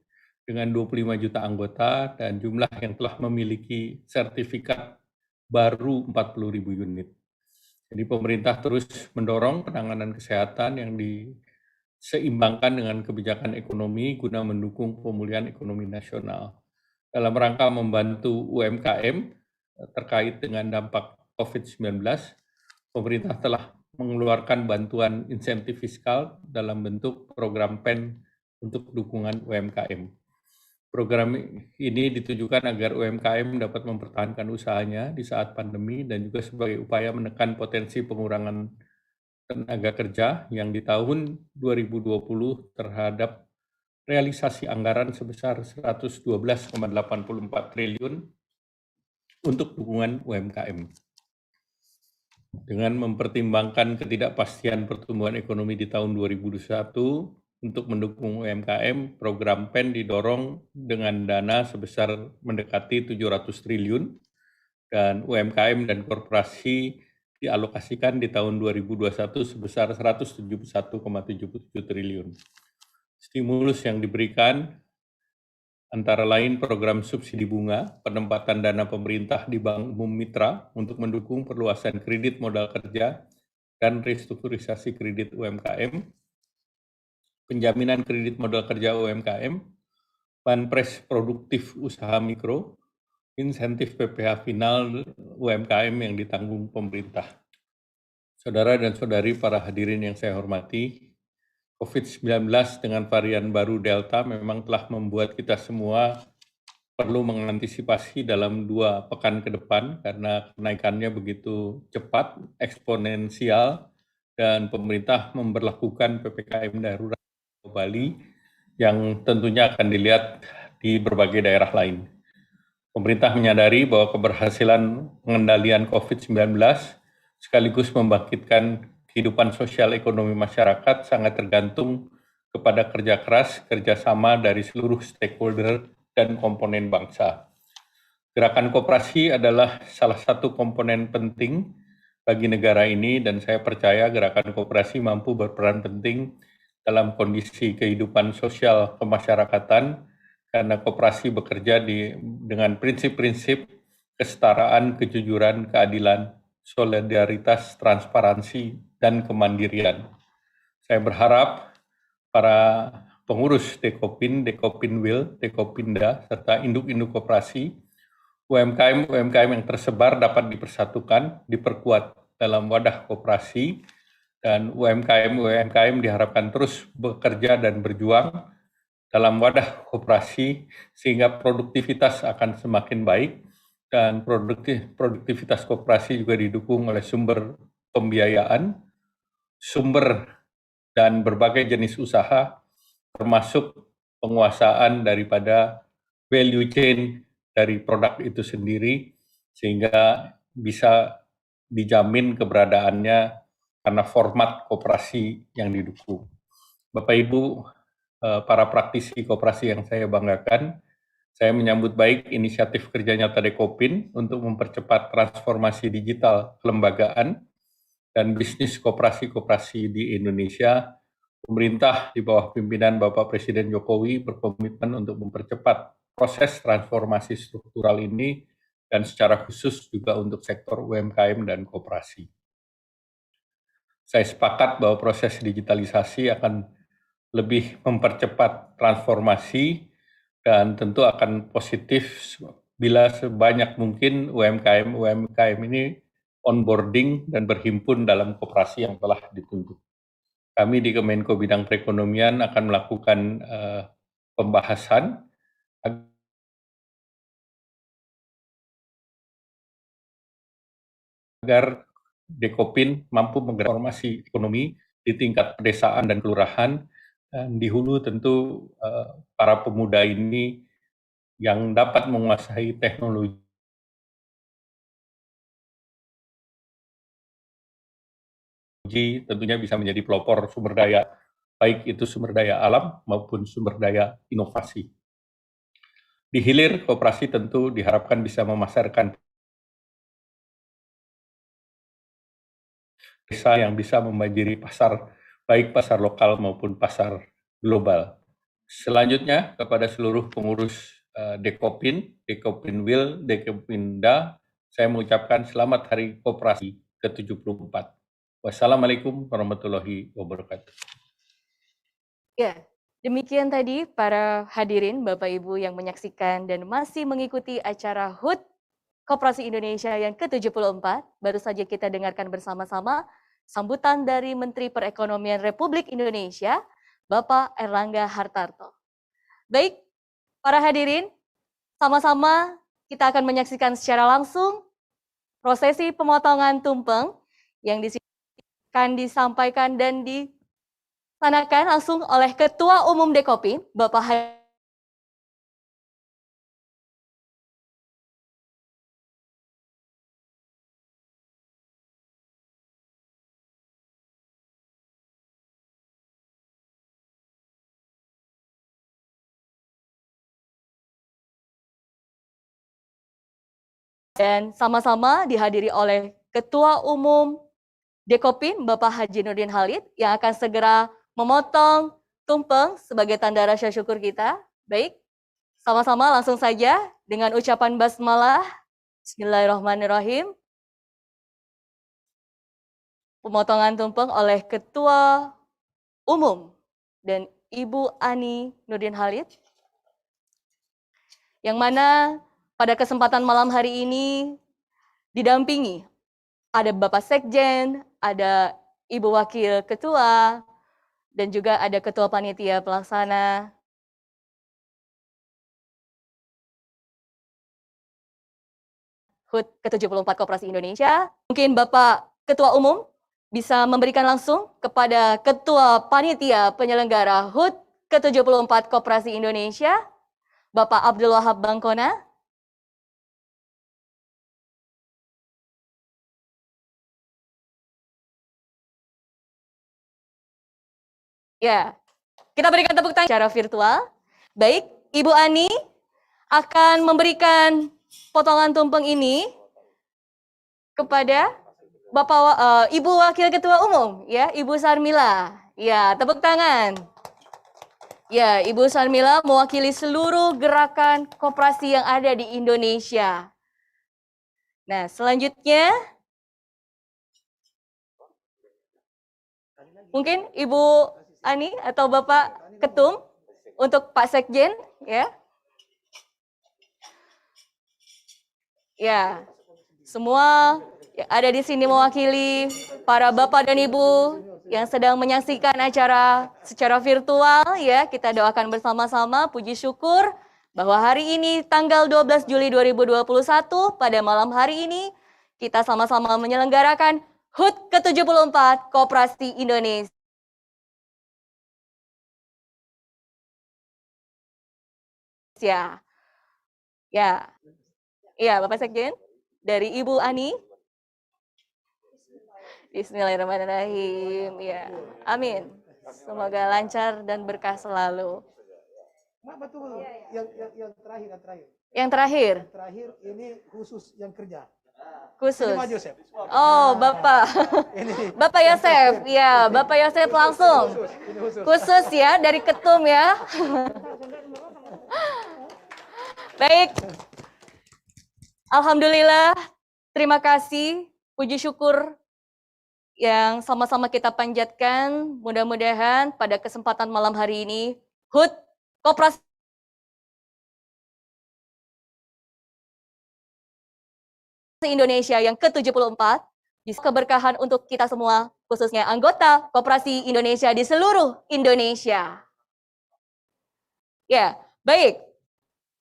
dengan 25 juta anggota dan jumlah yang telah memiliki sertifikat baru 40.000 unit. Jadi pemerintah terus mendorong penanganan kesehatan yang diseimbangkan dengan kebijakan ekonomi guna mendukung pemulihan ekonomi nasional. Dalam rangka membantu UMKM terkait dengan dampak COVID-19, pemerintah telah mengeluarkan bantuan insentif fiskal dalam bentuk program PEN untuk dukungan UMKM. Program ini ditujukan agar UMKM dapat mempertahankan usahanya di saat pandemi dan juga sebagai upaya menekan potensi pengurangan tenaga kerja yang di tahun 2020 terhadap realisasi anggaran sebesar 112,84 triliun untuk dukungan UMKM. Dengan mempertimbangkan ketidakpastian pertumbuhan ekonomi di tahun 2021, untuk mendukung UMKM, program PEN didorong dengan dana sebesar mendekati 700 triliun, dan UMKM dan korporasi dialokasikan di tahun 2021 sebesar 171,77 triliun. Stimulus yang diberikan antara lain program subsidi bunga, penempatan dana pemerintah di Bank Umum Mitra untuk mendukung perluasan kredit modal kerja dan restrukturisasi kredit UMKM, penjaminan kredit modal kerja UMKM, banpres produktif usaha mikro, insentif PPh final UMKM yang ditanggung pemerintah. Saudara dan saudari para hadirin yang saya hormati, COVID-19 dengan varian baru Delta memang telah membuat kita semua perlu mengantisipasi dalam 2 pekan ke depan karena kenaikannya begitu cepat, eksponensial, dan pemerintah memberlakukan PPKM darurat di Bali yang tentunya akan dilihat di berbagai daerah lain. Pemerintah menyadari bahwa keberhasilan pengendalian COVID-19 sekaligus membangkitkan kehidupan sosial ekonomi masyarakat sangat tergantung kepada kerja keras, kerjasama dari seluruh stakeholder dan komponen bangsa. Gerakan koperasi adalah salah satu komponen penting bagi negara ini dan saya percaya gerakan koperasi mampu berperan penting dalam kondisi kehidupan sosial kemasyarakatan karena koperasi bekerja dengan prinsip-prinsip kesetaraan, kejujuran, keadilan, solidaritas, transparansi, dan kemandirian. Saya berharap para pengurus Dekopin, Dekopinwil, Dekopinda, serta induk-induk koperasi, UMKM yang tersebar dapat dipersatukan, diperkuat dalam wadah koperasi, dan UMKM diharapkan terus bekerja dan berjuang dalam wadah koperasi sehingga produktivitas akan semakin baik, dan produktivitas koperasi juga didukung oleh sumber pembiayaan, sumber dan berbagai jenis usaha, termasuk penguasaan daripada value chain dari produk itu sendiri, sehingga bisa dijamin keberadaannya karena format koperasi yang didukung. Bapak Ibu, para praktisi koperasi yang saya banggakan, saya menyambut baik inisiatif kerja nyata Dekopin untuk mempercepat transformasi digital kelembagaan dan bisnis koperasi-koperasi di Indonesia. Pemerintah di bawah pimpinan Bapak Presiden Jokowi berkomitmen untuk mempercepat proses transformasi struktural ini dan secara khusus juga untuk sektor UMKM dan koperasi. Saya sepakat bahwa proses digitalisasi akan lebih mempercepat transformasi dan tentu akan positif bila sebanyak mungkin UMKM ini onboarding dan berhimpun dalam koperasi yang telah ditunjuk. Kami di Kemenko Bidang Perekonomian akan melakukan pembahasan agar Dekopin mampu menggerakkan ekonomi di tingkat pedesaan dan kelurahan, dan di hulu tentu para pemuda ini yang dapat menguasai teknologi tentunya bisa menjadi pelopor sumber daya, baik itu sumber daya alam maupun sumber daya inovasi. Di hilir, koperasi tentu diharapkan bisa memasarkan desa yang bisa membanjiri pasar, baik pasar lokal maupun pasar global. Selanjutnya, kepada seluruh pengurus Dekopin, Dekopinwil, Dekopinda, saya mengucapkan selamat Hari Koperasi ke-74. Wassalamualaikum warahmatullahi wabarakatuh. Ya, demikian tadi para hadirin Bapak Ibu yang menyaksikan dan masih mengikuti acara HUT Koperasi Indonesia yang ke-74. Baru saja kita dengarkan bersama-sama sambutan dari Menteri Perekonomian Republik Indonesia, Bapak Airlangga Hartarto. Baik, para hadirin, sama-sama kita akan menyaksikan secara langsung prosesi pemotongan tumpeng yang akan disampaikan dan dilaksanakan langsung oleh Ketua Umum Dekopin, Bapak dan sama-sama dihadiri oleh Ketua Umum Dekopin, Bapak Haji Nurdin Halid, yang akan segera memotong tumpeng sebagai tanda rasa syukur kita. Baik, sama-sama langsung saja dengan ucapan basmalah. Bismillahirrahmanirrahim. Pemotongan tumpeng oleh Ketua Umum dan Ibu Ani Nurdin Halid, yang mana pada kesempatan malam hari ini didampingi ada Bapak Sekjen, ada Ibu Wakil Ketua, dan juga ada Ketua Panitia Pelaksana. HUT ke-74 Koperasi Indonesia. Mungkin Bapak Ketua Umum bisa memberikan langsung kepada Ketua Panitia Penyelenggara HUT ke-74 Koperasi Indonesia, Bapak Abdul Wahab Bangkona. Ya, kita berikan tepuk tangan secara virtual. Baik, Ibu Ani akan memberikan potongan tumpeng ini kepada Ibu Wakil Ketua Umum, ya, Ibu Sarmila. Ya, tepuk tangan. Ya, Ibu Sarmila mewakili seluruh gerakan koperasi yang ada di Indonesia. Nah, selanjutnya mungkin Ibu Ani atau Bapak Ketum untuk Pak Sekjen, ya. Ya, semua yang ada di sini mewakili para Bapak dan Ibu yang sedang menyaksikan acara secara virtual, ya. Kita doakan bersama-sama, puji syukur bahwa hari ini tanggal 12 Juli 2021 pada malam hari ini kita sama-sama menyelenggarakan HUT ke-74 Koperasi Indonesia. Ya, Bapak Sekjen dari Ibu Ani. Bismillahirrahmanirrahim. Ya, amin. Semoga lancar dan berkah selalu. Betul. Yang terakhir. Yang terakhir. Yang terakhir ini khusus yang kerja. Khusus. Ini maju, Yosef. Oh, Bapak. Bapak Yosef. Ya, Bapak Yosef langsung. Khusus ya dari ketum ya. Baik. Alhamdulillah. Terima kasih. Puji syukur yang sama-sama kita panjatkan. Mudah-mudahan pada kesempatan malam hari ini HUT Koperasi Indonesia yang ke-74 bisa keberkahan untuk kita semua, khususnya anggota Koperasi Indonesia di seluruh Indonesia. Ya, baik.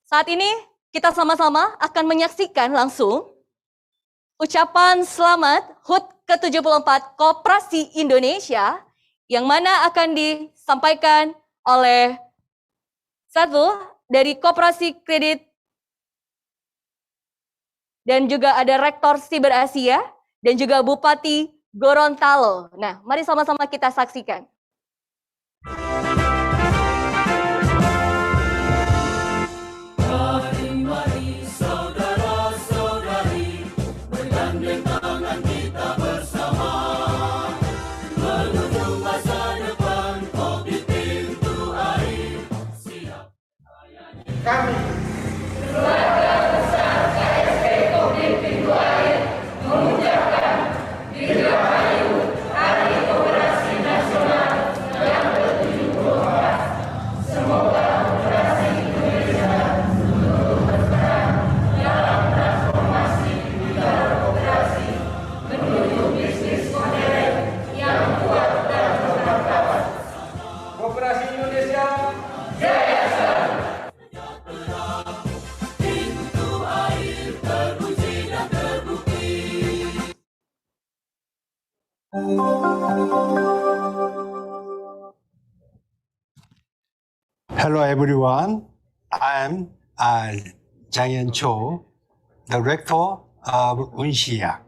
Saat ini kita sama-sama akan menyaksikan langsung ucapan selamat HUT ke-74 Koperasi Indonesia yang mana akan disampaikan oleh satu dari Koperasi Kredit dan juga ada Rektor Siber Asia dan juga Bupati Gorontalo. Nah, mari sama-sama kita saksikan. Mari saudara-saudari, bergandeng tangan kita bersama menuju masa depan Kopi Pintu Air. Siap. Kami, keluarga besar KSP Kopi Pintu Air, mengucapkan dirgahayu Hari Koperasi Nasional yang ke-74. Semoga koperasi Indonesia turut berperan dalam transformasi bidang koperasi menuju bisnis modern yang kuat dan bermartabat. Koperasi Indonesia jaya selalu. Pintu air teruji dan terbukti. Hello everyone, I am Jang Yan Cho, the rector of Unsia.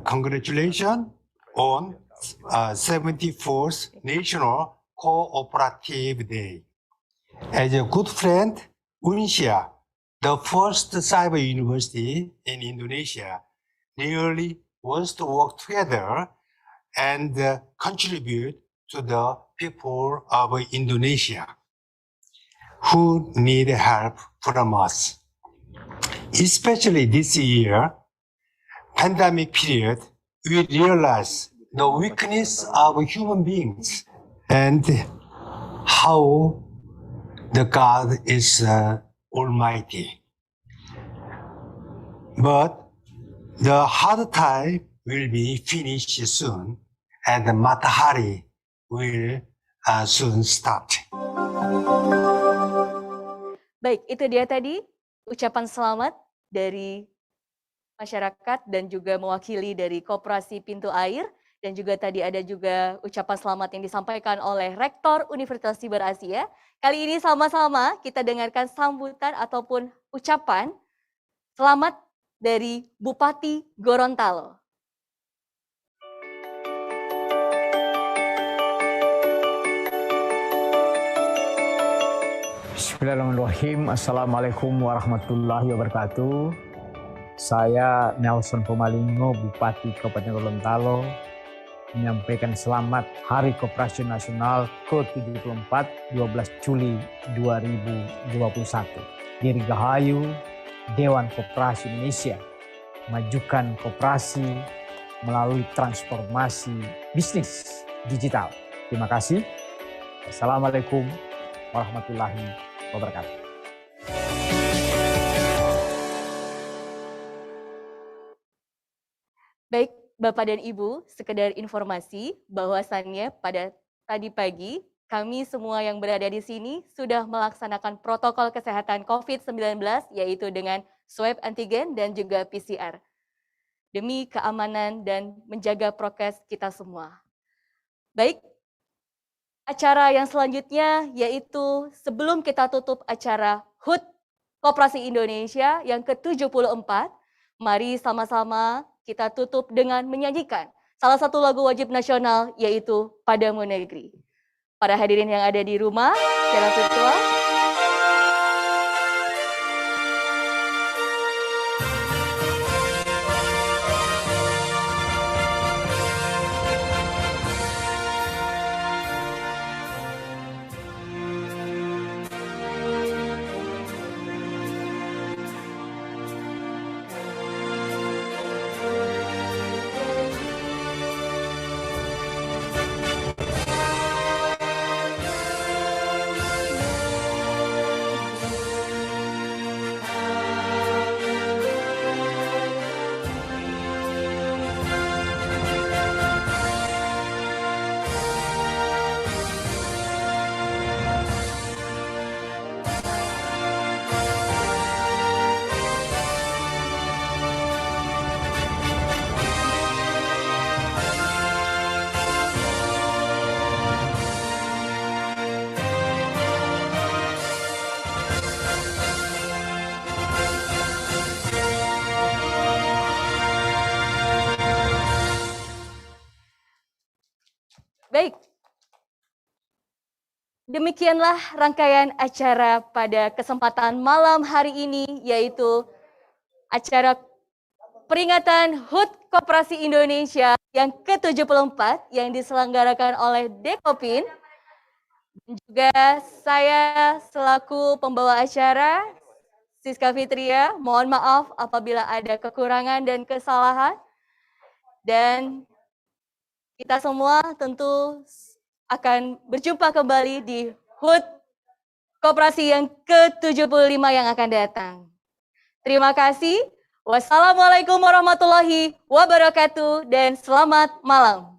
Congratulations on 74th National Cooperative Day. As a good friend, Unsia, the first cyber university in Indonesia, really wants to work together and contribute to the people of Indonesia who need help from us. Especially this year, pandemic period, we realize the weakness of human beings and how the God is almighty. But the hard time will be finished soon and the matahari will soon start. Baik, itu dia tadi ucapan selamat dari masyarakat dan juga mewakili dari Koperasi Pintu Air. Dan juga tadi ada juga ucapan selamat yang disampaikan oleh Rektor Universitas Siber Asia. Kali ini sama-sama kita dengarkan sambutan ataupun ucapan selamat dari Bupati Gorontalo. Bismillahirrahmanirrahim. Assalamualaikum warahmatullahi wabarakatuh. Saya Nelson Pomalingo, Bupati Kabupaten Gorontalo, menyampaikan selamat Hari Koperasi Nasional ke-74 12 Juli 2021. Dirgahayu Dewan Koperasi Indonesia, majukan koperasi melalui transformasi bisnis digital. Terima kasih. Assalamualaikum warahmatullahi wabarakatuh. Baik, Bapak dan Ibu, sekedar informasi bahwasannya pada tadi pagi kami semua yang berada di sini sudah melaksanakan protokol kesehatan COVID-19 yaitu dengan swab antigen dan juga PCR demi keamanan dan menjaga prokes kita semua. Baik, acara yang selanjutnya yaitu sebelum kita tutup acara HUT Koperasi Indonesia yang ke-74, mari sama-sama kita tutup dengan menyanyikan salah satu lagu wajib nasional yaitu Padamu Negeri. Para hadirin yang ada di rumah secara virtual, baik. Demikianlah rangkaian acara pada kesempatan malam hari ini, yaitu acara peringatan HUT Koperasi Indonesia yang ke-74 yang diselenggarakan oleh Dekopin. Dan juga saya selaku pembawa acara, Siska Fitria, mohon maaf apabila ada kekurangan dan kesalahan. Dan kita semua tentu akan berjumpa kembali di HUT Koperasi yang ke-75 yang akan datang. Terima kasih. Wassalamualaikum warahmatullahi wabarakatuh dan selamat malam.